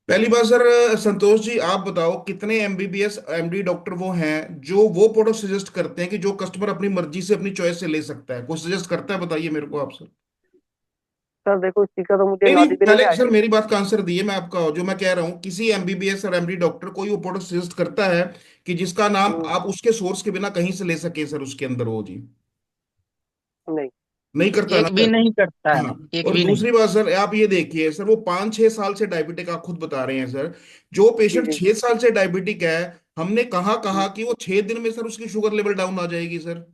पहली बात सर, संतोष जी आप बताओ कितने MBBS MD डॉक्टर वो हैं जो वो प्रोडक्ट सजेस्ट करते हैं कि जो कस्टमर अपनी मर्जी से अपनी चॉइस से ले सकता है? कोई सजेस्ट करता है? बताइए मेरे को आप सर। सर देखो, इस चीज का तो मुझे नहीं नहीं, नॉलेज भी नहीं पहले है। सर मेरी बात का आंसर दिए। मैं आपका जो मैं कह रहा हूँ, किसी MBBS और MD डॉक्टर कोई वो प्रोडक्ट सजेस्ट करता है कि जिसका नाम आप उसके सोर्स के बिना कहीं से ले सके सर उसके अंदर वो जी? नहीं। नहीं करता है ना एक भी सर? नहीं करता है, हाँ। एक और भी नहीं। दूसरी बात सर, आप ये देखिए सर, वो 5-6 साल से डायबिटिक आप खुद बता रहे हैं सर। जो जी पेशेंट जी। 6 साल से डायबिटिक है, हमने कहाँ कहा कि वो 6 दिन में सर उसकी शुगर लेवल डाउन आ जाएगी सर?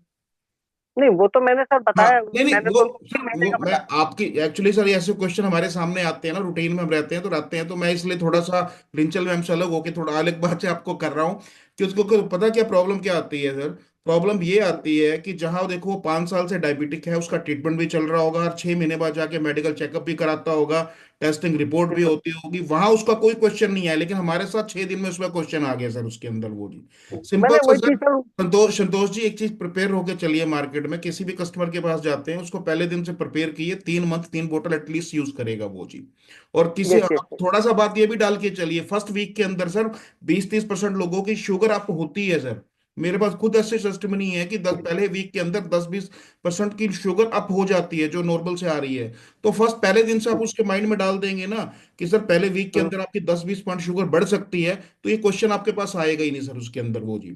नहीं, वो तो मैंने सर हाँ। बताया, नहीं नहीं, मैंने वो तो उनको सर 3 महीने वो का मैं बताया। आपकी एक्चुअली सर ऐसे क्वेश्चन हमारे सामने आते हैं ना, रूटीन में हम रहते हैं तो रहते हैं, तो मैं इसलिए थोड़ा सा रिंचल मैम से अलग होके थोड़ा अलग बात से आपको कर रहा हूँ कि उसको पता क्या प्रॉब्लम क्या आती है सर। प्रॉब्लम ये आती है कि जहां देखो 5 साल से डायबिटिक है, उसका ट्रीटमेंट भी चल रहा होगा, हर 6 महीने बाद जाके मेडिकल चेकअप भी कराता होगा, टेस्टिंग रिपोर्ट भी होती होगी, वहां उसका कोई क्वेश्चन नहीं है, लेकिन हमारे साथ 6 दिन में उसका क्वेश्चन आ गया सर उसके अंदर वो जी। सिंपल मैंने सा वही सर। चीज सर। संतोष जी, एक चीज प्रिपेयर होके चलिए, मार्केट में किसी भी कस्टमर के पास जाते हैं उसको पहले दिन से प्रिपेयर कीजिए, 3 मंथ 3 बोतल एटलीस्ट यूज करेगा वो जी। और किसी यस यस आप थोड़ा सा बात ये भी डाल के चलिए, फर्स्ट वीक के अंदर सर 20-30% लोगों की शुगर अप होती है सर। मेरे पास खुद ऐसे टेस्टिमनी है कि पहले वीक के अंदर 10-20% की शुगर अप हो जाती है जो नॉर्मल से आ रही है। तो फर्स्ट पहले दिन से आप उसके माइंड में डाल देंगे ना कि सर पहले वीक के अंदर आपकी 10-20 पॉइंट शुगर बढ़ सकती है, तो ये क्वेश्चन आपके पास आएगा ही नहीं सर उसके अंदर वो जी।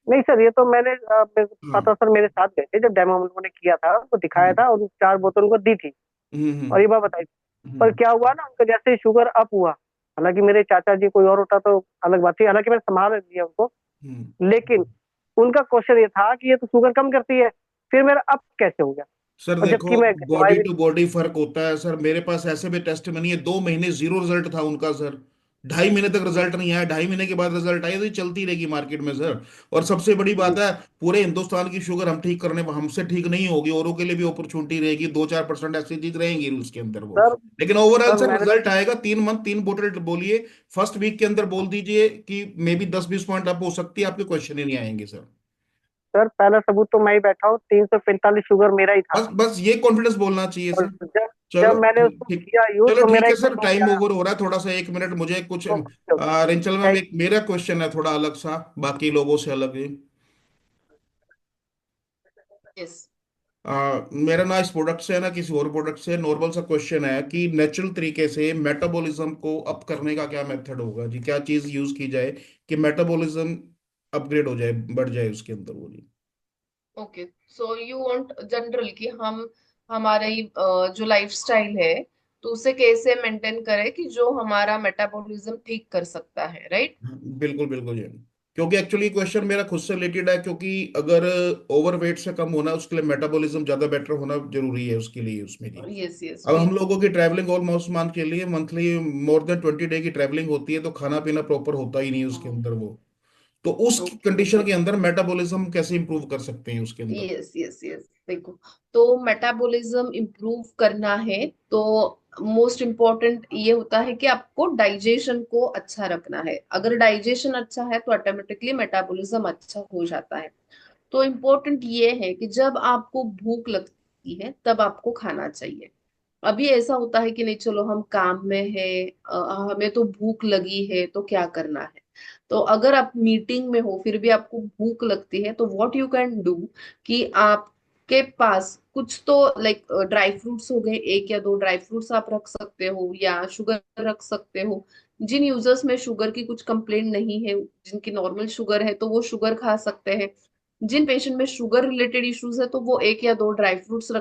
नहीं सर, ये तो मैंने मेरे को हाँ। पता सर, मेरे साथ गए थे जब डेमो उन्होंने किया था, उनको दिखाया हम्म था और 4 बोतल उनको दी थी और ये बात बताई थी। पर हम्म क्या हुआ ना, उनका जैसे ही शुगर अप हुआ, हालांकि मेरे चाचा जी कोई और होता तो अलग बात थी, हालांकि मैंने संभाल लिया उनको, हम्म। लेकिन उनका क्वेश्चन ये था कि ये तो शुगर कम करती है, फिर मेरा अप कैसे हो गया? सर और देखो, जबकि मैं दवाई बॉडी भी। टू बॉडी फर्क होता है सर, मेरे पास ऐसे भी टेस्टिमनी है 2 महीने जीरो रिजल्ट था उनका सर, 2.5 महीने तक रिजल्ट नहीं आया, 2.5 महीने के बाद रिजल्ट आया, तो ये चलती रहेगी मार्केट में सर। और सबसे बड़ी बात है, पूरे हिंदुस्तान की शुगर हम ठीक करने, हमसे ठीक नहीं होगी, औरों के लिए भी अपॉर्चुनिटी रहेगी, 2-4% ऐसी चीज रहेंगी उसके अंदर वो। सर लेकिन ओवरऑल सर सर मैंने रिजल्ट आएगा, 3 मंथ 3 बोतल बोलिए, फर्स्ट वीक के अंदर बोल दीजिए कि मे बी 10-20 पॉइंट अप हो सकती है, आपके क्वेश्चन ही नहीं आएंगे सर। सर पहला सबूत तो मैं ही बैठा हूँ, 345 शुगर मेरा ही था। बस बस ये कॉन्फिडेंस बोलना चाहिए और सर। जब चलो जब मैंने ठीक उसको ठीक। किया यूज चलो तो ठीक मेरा है एकदम सर, नॉर्मल टाइम आया। ओवर हो रहा है थोड़ा सा, 1 मिनट मुझे कुछ ओके ओके। रिंचल मैम, थैंक एक मेरा क्वेश्चन है थोड़ा अलग सा, बाकी लोगों से अलग है। यस। मेरा ना इस प्रोडक्ट से है ना किसी और प्रोडक्ट से, नॉर्मल सा क्वेश्चन है कि नेचुरल तरीके से मेटाबॉलिज्म को अप करने का क्या मेथड होगा जी, क्या चीज यूज की जाए कि मेटाबॉलिज्म अपग्रेड हो जाए, बढ़ जाए उसके अंदर वो जी। Okay, so you want general कि हम हमारे जो लाइफस्टाइल है तो उसे कैसे मेंटेन करें कि जो हमारा मेटाबॉलिज्म ठीक कर सकता है, राइट? बिल्कुल बिल्कुल जी। क्योंकि एक्चुअली क्वेश्चन मेरा खुद से रिलेटेड है, क्योंकि अगर ओवरवेट से कम होना है उसके लिए मेटाबॉलिज्म ज्यादा बेटर होना जरूरी है उसके लिए उसमें जी। यस यस, अब हम बिल्कुल। लोगों की ट्रैवलिंग ऑलमोस्ट मान के लिए मंथली मोर देन 20 डे की ट्रैवलिंग होती है, तो खाना पीना प्रॉपर होता ही नहीं है उसके अंदर वो। तो उस ओके कंडीशन ओके। के अंदर मेटाबॉलिज्म कैसे इंप्रूव कर सकते हैं उसके अंदर। यस यस यस, देखो, तो मेटाबॉलिज्म इम्प्रूव करना है तो मोस्ट इम्पोर्टेंट ये होता है कि आपको डाइजेशन को अच्छा रखना है। अगर डाइजेशन अच्छा है तो ऑटोमेटिकली मेटाबॉलिज्म अच्छा हो जाता है। तो इम्पोर्टेंट ये है कि जब आपको भूख लगती है तब आपको खाना चाहिए। अभी ऐसा होता है कि नहीं, चलो हम काम में है, हमें तो भूख लगी है तो क्या करना है। तो अगर आप मीटिंग में हो फिर भी आपको भूख लगती है तो व्हाट यू कैन डू कि आपके पास कुछ तो लाइक ड्राई फ्रूट्स हो गए, 1 या 2 ड्राई फ्रूट्स आप रख सकते हो या शुगर रख सकते हो। जिन यूजर्स में शुगर की कुछ कंप्लेंट नहीं है, जिनकी नॉर्मल शुगर है तो वो शुगर खा सकते हैं। जिन पेशेंट में शुगर रिलेटेड इश्यूज है तो वो 1 या 2 ड्राई फ्रूट्स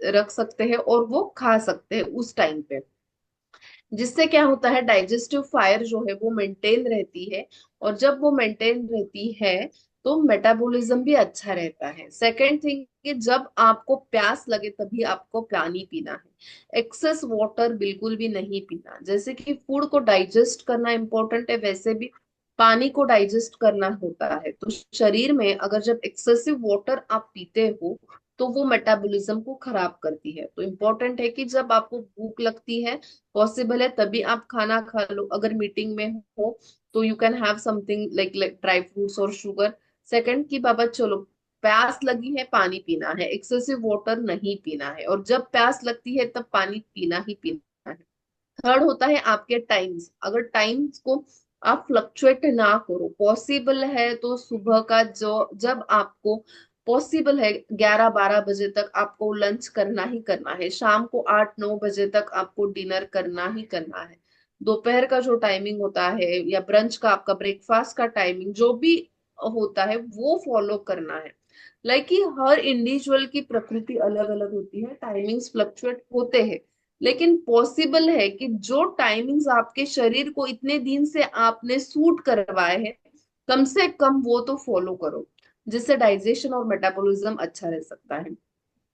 रख सकते हैं और वो खा सकते हैं उस टाइम पे। जिससे क्या होता है, डाइजेस्टिव फायर जो है वो मेंटेन रहती है। और जब वो मेंटेन रहती है तो मेटाबॉलिज्म भी अच्छा रहता है। सेकेंड थिंग कि जब आपको प्यास लगे तभी आपको पानी पीना है, एक्सेस वाटर बिल्कुल भी नहीं पीना। जैसे कि फूड को डाइजेस्ट करना इंपॉर्टेंट है, वैसे भी पानी को डाइजेस्ट करना होता है। तो शरीर में अगर जब एक्सेसिव वाटर आप पीते हो तो वो मेटाबॉलिज्म को खराब करती है। तो इम्पोर्टेंट है कि जब आपको भूख लगती है, पॉसिबल है तभी आप खाना खा लो। अगर मीटिंग में हो तो you can have something like dry fruits और शुगर। सेकंड की बाबा, चलो प्यास लगी है पानी पीना है, एक्सेसिव वाटर नहीं पीना है, और जब प्यास लगती है तब पानी पीना ही पीना है। थर्ड होता है आपके टाइम्स। अगर टाइम्स को आप फ्लक्चुएट ना करो, पॉसिबल है तो सुबह का जो जब आपको पॉसिबल है 11-12 बजे तक आपको लंच करना ही करना है, शाम को 8-9 बजे तक आपको डिनर करना ही करना है। दोपहर का जो टाइमिंग होता है या ब्रंच का, आपका ब्रेकफास्ट का टाइमिंग जो भी होता है वो फॉलो करना है। लाइक कि हर इंडिविजुअल की प्रकृति अलग अलग होती है, टाइमिंग्स फ्लक्चुएट होते हैं, लेकिन पॉसिबल है कि जो टाइमिंग्स आपके शरीर को इतने दिन से आपने सूट करवाए हैं, कम से कम वो तो फॉलो करो, जिससे डाइजेशन और मेटाबॉलिज्म अच्छा रह सकता है।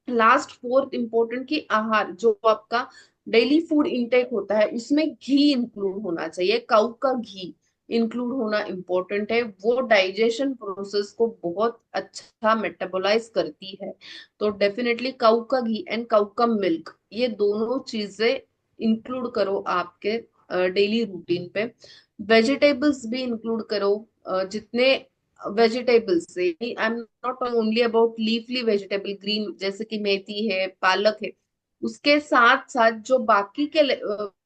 लास्ट फोर्थ इंपॉर्टेंट कि आहार जो आपका डेली फूड इनटेक होता है उसमें घी इंक्लूड होना चाहिए, काऊ का घी। इंक्लूड होना इम्पोर्टेंट है। वो डाइजेशन प्रोसेस को बहुत अच्छा मेटाबोलाइज करती है। तो डेफिनेटली काऊ का घी एंड काऊ का मिल्क, ये दोनों चीजें इंक्लूड करो आपके डेली रूटीन पे। वेजिटेबल्स भी इंक्लूड करो, जितने वेजिटेबल्स से, I am not talking only about leafly vegetable green, जैसे कि मेथी है, पालक है, उसके साथ साथ जो बाकी के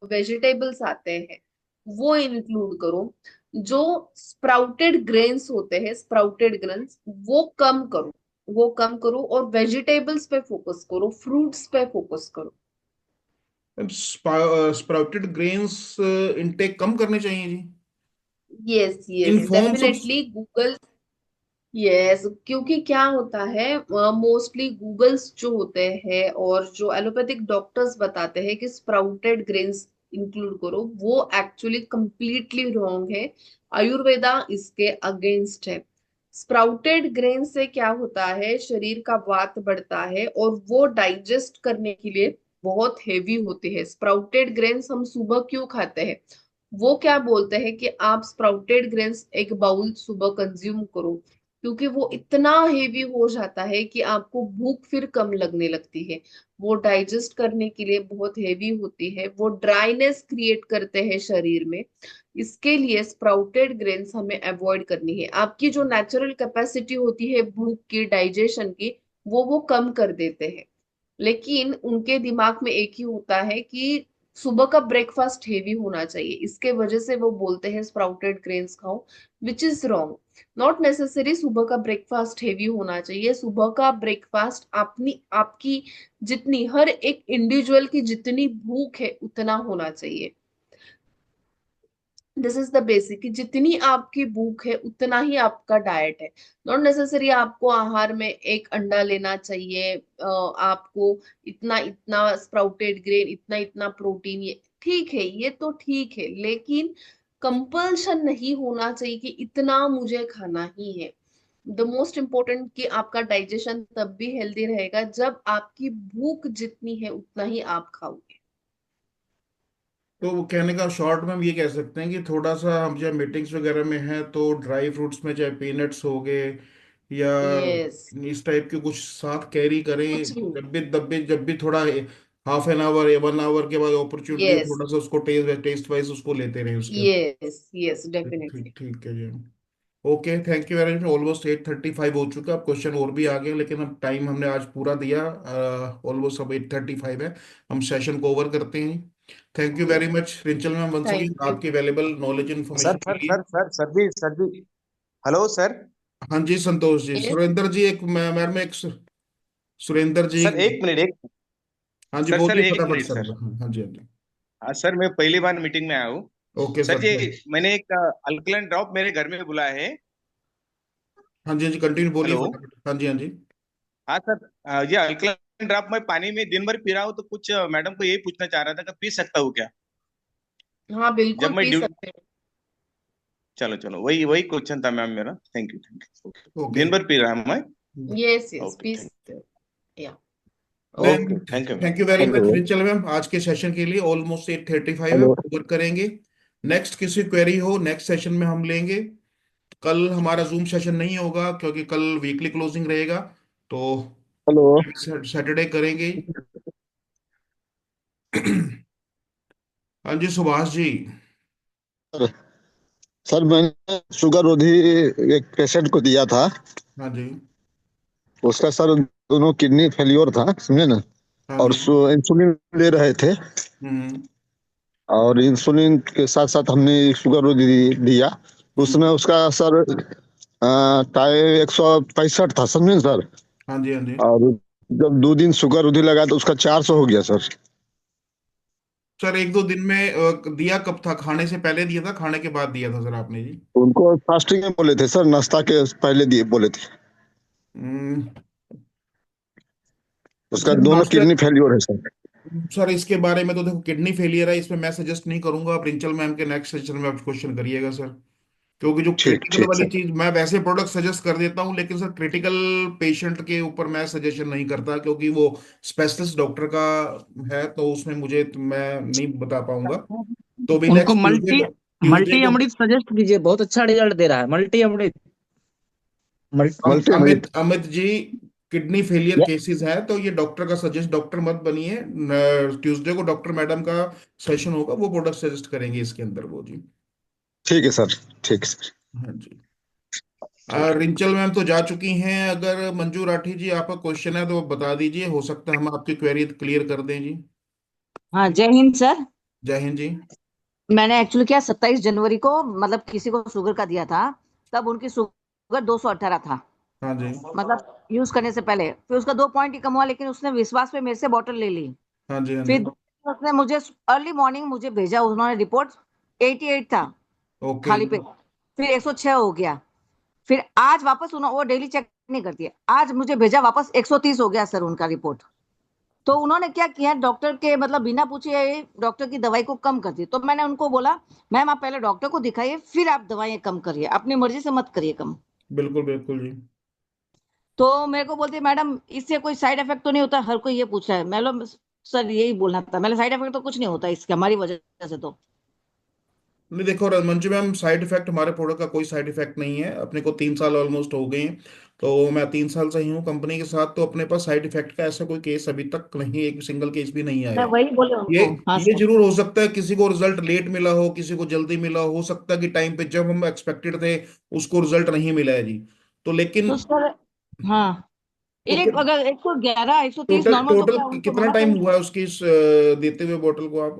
वेजिटेबल्स आते हैं वो इंक्लूड करो। जो स्प्राउटेड ग्रेन्स होते हैं, स्प्राउटेड ग्रेन्स, वो कम करो, वो कम करो, और वेजिटेबल्स पे फोकस करो, फ्रूट्स पे फोकस करो। स्प्राउटेड ग्रेन्स इनटेक कम करने चाहिए जी, yes in yes forms of. Definitely Google, yes, क्योंकि क्या होता है, मोस्टली गूगल्स जो होते हैं और जो एलोपैथिक डॉक्टर्स बताते हैं कि स्प्राउटेड ग्रेन्स इंक्लूड करो, वो एक्चुअली कंप्लीटली रॉन्ग है। आयुर्वेदा इसके अगेंस्ट है। स्प्राउटेड ग्रेन से क्या होता है, शरीर का वात बढ़ता है और वो डाइजेस्ट करने के लिए बहुत हेवी होते हैं। स्प्राउटेड ग्रेन्स हम सुबह क्यों खाते हैं, वो क्या बोलते हैं कि आप स्प्राउटेड ग्रेन्स एक बाउल सुबह कंज्यूम करो, क्योंकि वो इतना हेवी हो जाता है कि आपको भूख फिर कम लगने लगती है। वो डाइजेस्ट करने के लिए बहुत हेवी होती है, वो ड्राइनेस क्रिएट करते हैं शरीर में। इसके लिए स्प्राउटेड ग्रेन्स हमें अवॉइड करनी है। आपकी जो नेचुरल कैपेसिटी होती है भूख की, डाइजेशन की, वो कम कर देते हैं। लेकिन उनके दिमाग में एक ही होता है कि सुबह का ब्रेकफास्ट हेवी होना चाहिए, इसके वजह से वो बोलते हैं स्प्राउटेड ग्रेन्स खाओ, which is wrong. Not necessary सुबह का ब्रेकफास्ट हेवी होना चाहिए। सुबह का ब्रेकफास्ट अपनी आपकी जितनी, हर एक इंडिविजुअल की जितनी भूख है उतना होना चाहिए। दिस इज द बेसिक, कि जितनी आपकी भूख है उतना ही आपका डाइट है। नॉट नेसेसरी आपको आहार में एक अंडा लेना चाहिए, आपको इतना इतना स्प्राउटेड ग्रेन, इतना इतना प्रोटीन, ये ठीक है, ये तो ठीक है, लेकिन कंपल्शन नहीं होना चाहिए कि इतना मुझे खाना ही है। द मोस्ट इम्पोर्टेंट कि आपका डाइजेशन तब भी हेल्दी रहेगा जब आपकी भूख जितनी है उतना ही आप खाओगे। तो वो कहने का शॉर्ट में हम ये कह सकते हैं कि थोड़ा सा हम जब मीटिंग्स वगैरह में हैं तो ड्राई फ्रूट्स में चाहे पीनट्स हो गए या यस, इस टाइप के कुछ साथ कैरी करें। कुछ भी। जब भी थोड़ा हाफ एन आवर या 1 आवर के बाद अपॉर्चुनिटी हो, यस थोड़ा सा उसको टेस्ट वाइज उसको लेते रहें उसके। यस यस ठीक डेफिनेटली। ठीक है जी। Okay, thank you very much. Almost 8:35 हो चुका, अब क्वेश्चन और भी आ गए लेकिन अब टाइम हमने आज पूरा दिया। ऑलमोस्ट अब 8:35 है, हम सेशन को ओवर करते हैं। Thank you very much Rinchal ma'am once thank again you. आपकी वैल्यूएबल नॉलेज सर इन्फॉर्मेशन के सर लिए। सर सर सर जी हेलो सर। हाँ जी संतोष जी, यस सुरेंद्र जी एक मैम एक सुरेंद्र जी। सर एक मिनट एक हाँ जी सर बोलिए एक फटाफट मिनट सर। सर। हाँ जी हाँ जी। हाँ सर, मैं पहली बार मीटिंग में आया हूँ। Okay sir sir. जी, मैंने एक अल्कलाइन ड्रॉप मेरे घर में बुलाया है। हाँ जी हाँ जी, कंटिन्यू बोलिए हेलो। फटाफट। हाँ जी हाँ जी। हाँ सर, ये अल्कलाइन ड्रॉप मैं पानी में दिन भर पी रहा हूँ, तो कुछ मैडम को यही पूछना चाह रहा था कि पी सकता हूँ क्या हाँ जब बिल्कुल मैं पी ड्यूटी। सकते चलो चलो, वही वही क्वेश्चन था मैम मेरा। Thank you. ओके। दिन भर पी रहा हूँ मैं। हैं। यस यस ओके पी थैंक सकते हो। या then okay thank you ma'am. Thank you very much hello Rinchal ma'am आज के सेशन के लिए। ऑलमोस्ट 8:35 है, हेलो ओवर करेंगे। नेक्स्ट किसी क्वेरी हो नेक्स्ट सेशन में हम लेंगे। कल हमारा जूम सेशन नहीं होगा क्योंकि कल वीकली क्लोजिंग रहेगा, तो हेलो सैटरडे करेंगे। हाँ जी सुभाष जी। सर सर, मैंने शुगर रोधी एक पेशेंट को दिया था। हाँ जी। उसका सर दोनों किडनी फेल्योर था, समझे ना। हाँ और जी। इंसुलिन ले रहे थे, हम्म और इंसुलिन के साथ साथ हमने शुगर रोधी दिया। उसमें हम्म। उसका सर टाइप 165 था, समझे ना सर। हाँ जी हाँ जी। और जब 2 दिन शुगर रोधी लगा तो उसका 400 हो गया सर। सर 1-2 दिन में दिया कब था, खाने से पहले दिया था खाने के बाद दिया था सर आपने जी? उनको फास्टिंग में बोले थे सर, नाश्ता के पहले दिए बोले थे। हम्म, उसका सर दोनों नाश्ता। किडनी फेल्योर है सर। सर इसके बारे में तो देखो किडनी फेलियर है, इसमें मैं सजेस्ट नहीं करूंगा। आप रिंचल मैम के नेक्स्ट सेशन में आप क्वेश्चन करिएगा सर, क्योंकि जो ठीक क्रिटिकल ठीक वाली सर। चीज, मैं वैसे प्रोडक्ट सजेस्ट कर देता हूँ लेकिन सर क्रिटिकल पेशेंट के ऊपर मैं सजेशन नहीं करता क्योंकि वो स्पेशलिस्ट डॉक्टर का है, तो उसमें मुझे मैं नहीं बता पाऊंगा। तो भी उनको next multi Tuesday. Tuesday multi को अमृत सजेस्ट कीजिए, बहुत अच्छा रिजल्ट दे रहा है मल्टी अमृत। मल्टी अमृत। Amit Amit ji, kidney failure cases है तो ये डॉक्टर का सजेस्ट, डॉक्टर मत बनिए। ट्यूसडे को डॉक्टर मैडम का सेशन होगा, वो प्रोडक्ट सजेस्ट करेंगे इसके अंदर वो जी। ठीक है सर, ठीक है सर। हाँ जी। रिंचल मैम तो जा चुकी हैं। अगर मंजू राठी जी आपका क्वेश्चन है तो बता दीजिए, हो सकता है हम आपकी क्वेरी क्लियर कर दें जी। हाँ, जय हिंद सर। जय हिंद जी। मैंने एक्चुअली क्या 27 जनवरी को मतलब किसी को शुगर का दिया था, तब उनकी शुगर 218 था, हाँ जी। मतलब यूज करने से पहले। फिर उसका 2 पॉइंट ही कम हुआ, लेकिन उसने विश्वास पे मेरे से बॉटल ले ली। हाँ जी। हाँ जी। फिर उसने मुझे अर्ली मॉर्निंग मुझे भेजा, उन्होंने रिपोर्ट 88 था ओके। खाली पे, फिर 106 हो गया। फिर आज वापस उन्होंने, वो डेली चेक नहीं करती है, आज मुझे भेजा वापस 130 हो गया सर उनका रिपोर्ट। तो उन्होंने क्या किया, डॉक्टर के मतलब बिना पूछे डॉक्टर की दवाई को कम कर दी। तो मैंने उनको बोला, मैम आप पहले डॉक्टर को दिखाइए, फिर आप दवाइयाँ कम करिए, अपनी मर्जी से मत करिए कम। बिल्कुल बिल्कुल जी। तो मेरे को बोलते मैडम इससे कोई साइड इफेक्ट तो नहीं होता, हर कोई ये पूछ रहा है। मैं बोला सर यही बोलना था, मैंने साइड इफेक्ट तो कुछ नहीं होता इसके हमारी वजह से तो। नहीं देखो मंजू मैम, साइड इफेक्ट हमारे प्रोडक्ट का कोई साइड इफेक्ट नहीं है। अपने को 3 साल ऑलमोस्ट हो गए हैं, तो मैं 3 साल से ही हूँ कंपनी के साथ। तो अपने पास साइड इफेक्ट का ऐसा कोई केस अभी तक नहीं, एक सिंगल केस भी नहीं मैं आया। वही बोले ये उनको। हाँ ये सर। जरूर हो सकता है किसी को रिजल्ट लेट मिला हो, किसी को जल्दी मिला हो सकता है कि टाइम पे जब हम एक्सपेक्टेड थे उसको रिजल्ट नहीं मिला है जी। तो लेकिन तो सर हाँ, तो एक अगर 111 130 टोटल नॉर्मल तो टोटल क्या उनको कितना मना टाइम करेंगे? हुआ है उसकी देते हुए बोतल को आप?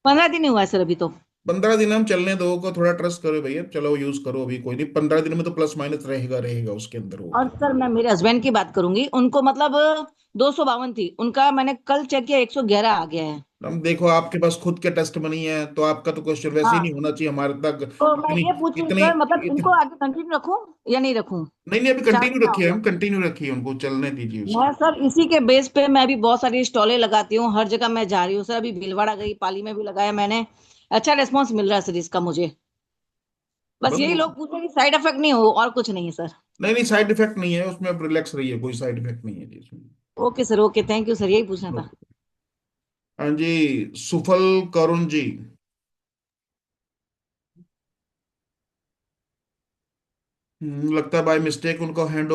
15 दिन ही हुआ है सर अभी तो। 15 दिन हम चलने दो, को थोड़ा ट्रस्ट करो भैया, चलो यूज करो, अभी कोई नहीं। 15 दिन में तो प्लस माइनस रहेगा रहेगा उसके अंदर वो। और सर मैं मेरे हस्बैंड की बात करूंगी, उनको मतलब 252 थी उनका, मैंने कल चेक किया 111 आ गया है। हम देखो आपके पास खुद के टेस्ट बनी है तो आपका तो क्वेश्चन वैसे ही हाँ, नहीं होना चाहिए हमारे तक। तो मैं इतनी ये पूछ रही हूँ इतनी सर, मतलब इनको इत, आगे कंटिन्यू रखूं या नहीं रखूं? नहीं नहीं, अभी 4 कंटिन्यू महीना हो रखिए, गया। हम कंटिन्यू रखिए, उनको चलने दीजिए मैं उसको। सर इसी के बेस पे मैं भी बहुत सारी स्टॉलें लगाती हूँ, हर जगह मैं जा रही हूँ सर। अभी भीलवाड़ा गई, पाली में भी लगाया मैंने, अच्छा रिस्पॉन्स मिल रहा है सर इसका मुझे। बस बस यही लोग पूछ रहे हैं कि साइड इफेक्ट नहीं हो, और कुछ नहीं है सर। नहीं नहीं, साइड इफेक्ट नहीं है उसमें, आप रिलैक्स रहिए, कोई साइड इफेक्ट नहीं है जी इसमें। Okay sir, okay, thank you sir, यही पूछना था। ओके। हाँ जी। सुफल करुण जी। लगता है बाय मिस्टेक उनको हैंड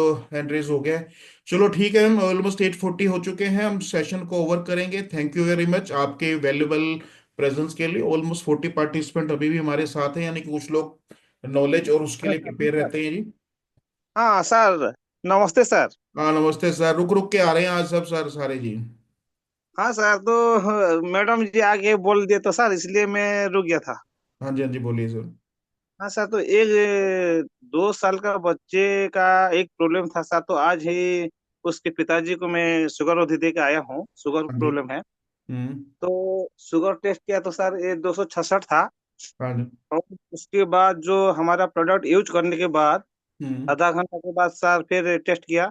रेज हो गया है। चलो ठीक है, हम ऑलमोस्ट 8:40 हो चुके हैं, हम सेशन को ओवर करेंगे। थैंक यू वेरी मच आपके वैल्यूबल प्रेजेंस के लिए। ऑलमोस्ट 40 पार्टिसिपेंट अभी भी हमारे साथ हैं, यानी कि कुछ लोग नॉलेज और उसके लिए प्रिपेयर रहते हैं जी। हाँ सर, नमस्ते सर। हाँ नमस्ते सर, रुक रुक के आ रहे हैं आज सब सर सारे जी। हाँ सर, तो मैडम जी आगे बोल दिए तो सर इसलिए मैं रुक गया था। हाँ जी। हाँ जी, बोलिए सर। हाँ सर, तो एक 2 साल का बच्चे का एक प्रॉब्लम था सर, तो आज ही उसके पिताजी को मैं शुगर रोधी दे के आया हूँ, शुगर हाँ जी। प्रॉब्लम है। हम्म। तो शुगर टेस्ट किया तो सर ये 266 था। हाँ जी। और उसके बाद जो हमारा प्रोडक्ट यूज करने के बाद हम्म। आधा घंटा के बाद सर फिर टेस्ट किया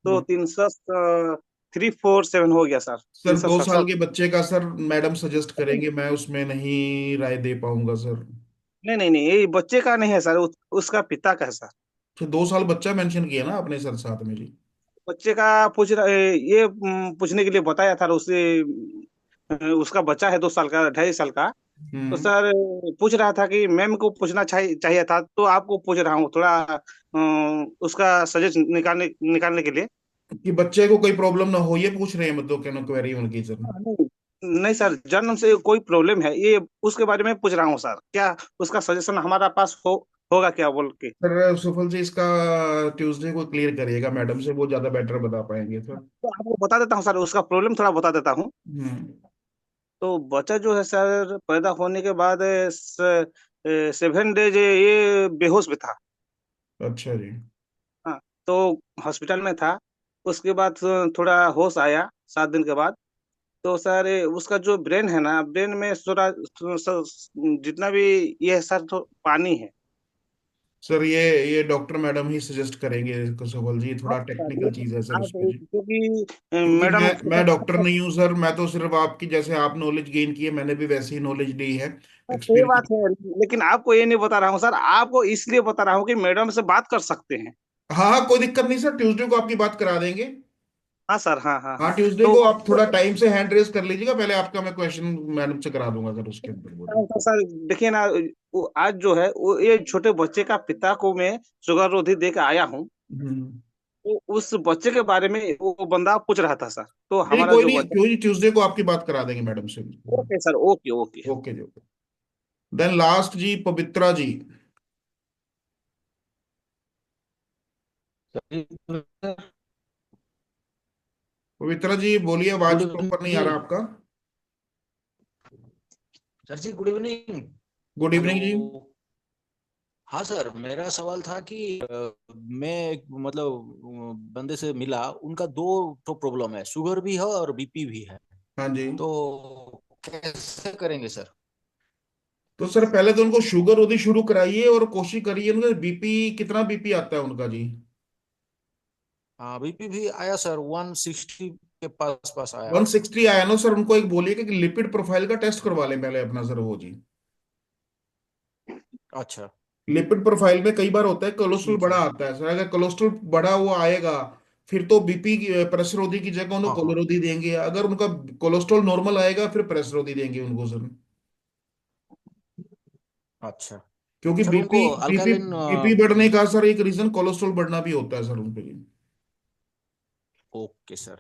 तो हम्म। 337 हो गया सर, सर, तीन सौ 2 साल सड़सठ के बच्चे का सर मैडम सजेस्ट करेंगे, मैं उसमें नहीं राय दे पाऊंगा सर। नहीं नहीं नहीं, ये बच्चे का नहीं है सर, उसका पिता का है सर। तो 2 साल बच्चा मेंशन किया ना आपने सर साथ में जी। बच्चे का पूछ रहा ये पूछने के लिए बताया था उसे। उसका बच्चा है 2 साल का, 2.5 साल का। तो हम्म। सर पूछ रहा था कि मैम को पूछना चाहिए था, तो आपको पूछ रहा हूँ थोड़ा उसका सजेस्ट निकालने निकालने के लिए। कि बच्चे को कोई प्रॉब्लम ना हो ये पूछ रहे हैं, मतलब क्या क्वेरी उनकी सर। नहीं नहीं सर, जन्म से कोई प्रॉब्लम है ये उसके बारे में पूछ रहा हूँ सर, क्या उसका सजेशन हमारा पास होगा क्या बोल के। सर सुफल जी, इसका ट्यूसडे को क्लियर करिएगा मैडम से, वो ज्यादा बेटर बता पाएंगे सर। तो आपको बता देता हूँ सर, उसका प्रॉब्लम थोड़ा बता देता हूँ। हम्म। तो बच्चा जो है सर पैदा होने के बाद 7 डेज ये बेहोश में था। अच्छा जी। हाँ, तो हॉस्पिटल में था। उसके बाद थोड़ा होश आया 7 दिन के बाद। तो सर उसका जो ब्रेन है ना, ब्रेन में थोड़ा जितना भी ये है सर, तो पानी है। सर ये डॉक्टर मैडम ही सजेस्ट करेंगे इसको, सुफल जी हाँ थोड़ा सर, टेक्निकल चीज है सर हाँ उसमें तो जी। क्योंकि क्योंकि मैडम मैं डॉक्टर नहीं हूँ सर, मैं तो सिर्फ आपकी जैसे आप नॉलेज गेन की है मैंने भी वैसे ही नॉलेज ली है सही बात एक्सपीरियंस। है, लेकिन आपको ये नहीं बता रहा हूँ सर, आपको इसलिए बता रहा हूँ कि मैडम से बात कर सकते हैं। हाँ हाँ, कोई दिक्कत नहीं सर, ट्यूसडे को आपकी बात करा देंगे। हाँ सर, हाँ हाँ हाँ हाँ। ट्यूसडे तो को आप थोड़ा टाइम से हैंड रेस कर लीजिएगा, पहले आपका मैं क्वेश्चन मैडम से करा दूंगा सर उसके अंदर वो जी। तो सर देखिए ना, वो आज जो है वो ये छोटे बच्चे का पिता को मैं शुगर रोधी दे के आया हूँ। तो उस बच्चे के बारे में वो बंदा पूछ रहा था सर, तो नहीं हमारा कोई जो नहीं, बच्चा। कोई नहीं, ट्यूसडे को आपकी बात करा देंगे मैडम से। Okay sir, okay okay. Okay जी, ओके। देन लास्ट जी पवित्रा जी। पवित्रा जी बोलिए, गुड आवाज इवनिंग प्रॉपर नहीं आ जी। रहा आपका। सर जी good evening. Good hello. Evening जी। हाँ सर, मेरा सवाल था कि मैं एक बंदे से मिला, उनका दो तो प्रॉब्लम है, शुगर भी है और बीपी भी है। हाँ जी। तो कैसे करेंगे सर? तो सर पहले तो उनको शुगर रोधी शुरू कराइए और कोशिश करिए उनका बीपी, कितना बीपी आता है उनका जी? हाँ, बीपी भी आया सर, 160 के पास पास आया। 160 आया ना सर? उनको एक बोलिए कि लिपिड प्रोफाइल का टेस्ट करवा लें पहले अपना सर वो जी। अच्छा। लिपिड प्रोफाइल में कई बार होता है कोलेस्ट्रॉल ठीक बड़ा है। आता है सर, अगर कोलेस्ट्रॉल बड़ा वो आएगा फिर तो बीपी की प्रेशर रोधी की जगह उनको हाँ हाँ। कोलेरोधी देंगे, अगर उनका कोलेस्ट्रॉल नॉर्मल आएगा फिर प्रेशर रोधी देंगे उनको सर। अच्छा क्योंकि सर, बीपी उनको बीपी अल्कालिन। बीपी बढ़ने का सर एक रीजन कोलेस्ट्रॉल बढ़ना भी होता है सर उनके लिए। ओके सर,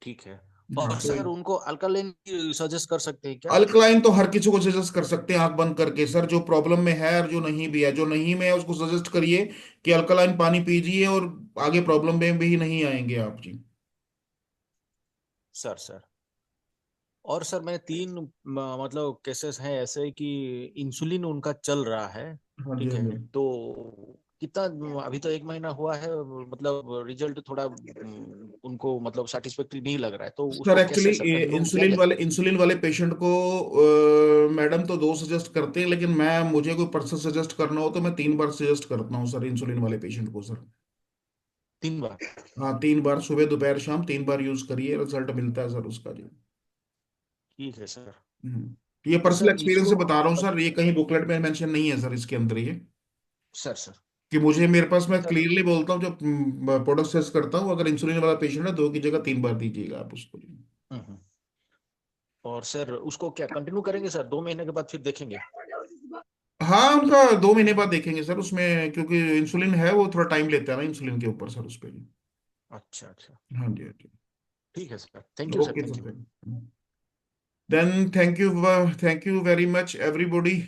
ठीक है। हाँ और तो सर उनको अल्कालिन सजेस्ट कर सकते हैं क्या? अल्कलाइन तो हर किसी को सजेस्ट कर सकते हैं आंख बंद करके सर, जो प्रॉब्लम में है और जो नहीं भी है, जो नहीं में है उसको सजेस्ट करिए कि अल्कलाइन पानी पीजिए और आगे प्रॉब्लम में भी नहीं आएंगे आप जी। सर सर और सर मैंने तीन केसेस हैं ऐसे कि इंसुलिन उनका चल रहा है। हाँ जी, ठीक हाँ है, जी। तो कितना, अभी तो 1 महीना हुआ है, रिजल्ट थोड़ा उनको सेटिस्फैक्टरी नहीं लग रहा है, तो सर उसको एक्चुअली कैसे सर कंटिन्यू किया इंसुलिन जाए? वाले पेशेंट को मैडम तो दो सजेस्ट करते हैं, लेकिन मैं मुझे कोई पर्सन सजेस्ट करना हो तो मैं 3 बार सजेस्ट करता हूँ सर इंसुलिन वाले पेशेंट को सर। 3 बार? हाँ 3 बार, सुबह दोपहर शाम 3 बार यूज करिए, रिजल्ट मिलता है सर उसका जी। ठीक है सर। ये तो पर्सनल सर एक्सपीरियंस से इसको बता रहा हूँ सर, ये कहीं बुकलेट में मेंशन नहीं है सर इसके अंदर ये। सर सर कि मुझे मेरे पास, मैं सर क्लियरली बोलता हूँ जब प्रोडक्ट सजेस्ट करता हूँ, अगर इंसुलिन वाला पेशेंट है 2 की जगह 3 बार दीजिएगा आप उसको जी। हम्म। और सर उसको क्या कंटिन्यू करेंगे सर, 2 महीने के बाद फिर देखेंगे? हाँ उनका 2 महीने बाद देखेंगे सर उसमें, क्योंकि इंसुलिन है वो थोड़ा टाइम लेता है ना इंसुलिन के ऊपर सर उस पर जी। अच्छा अच्छा। हाँ जी, हाँ जी। ठीक है sir, thank you sir, okay thank you. Sir. Then thank you very much everybody.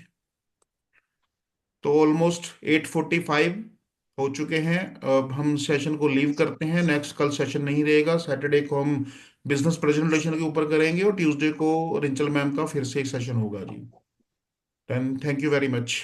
तो ऑलमोस्ट 8:45 हो चुके हैं, अब हम सेशन को लीव करते हैं। नेक्स्ट कल सेशन नहीं रहेगा, सैटरडे को हम बिजनेस प्रेजेंटेशन के ऊपर करेंगे और ट्यूसडे को रिंचल मैम का फिर से एक सेशन होगा जी। Then thank you very much.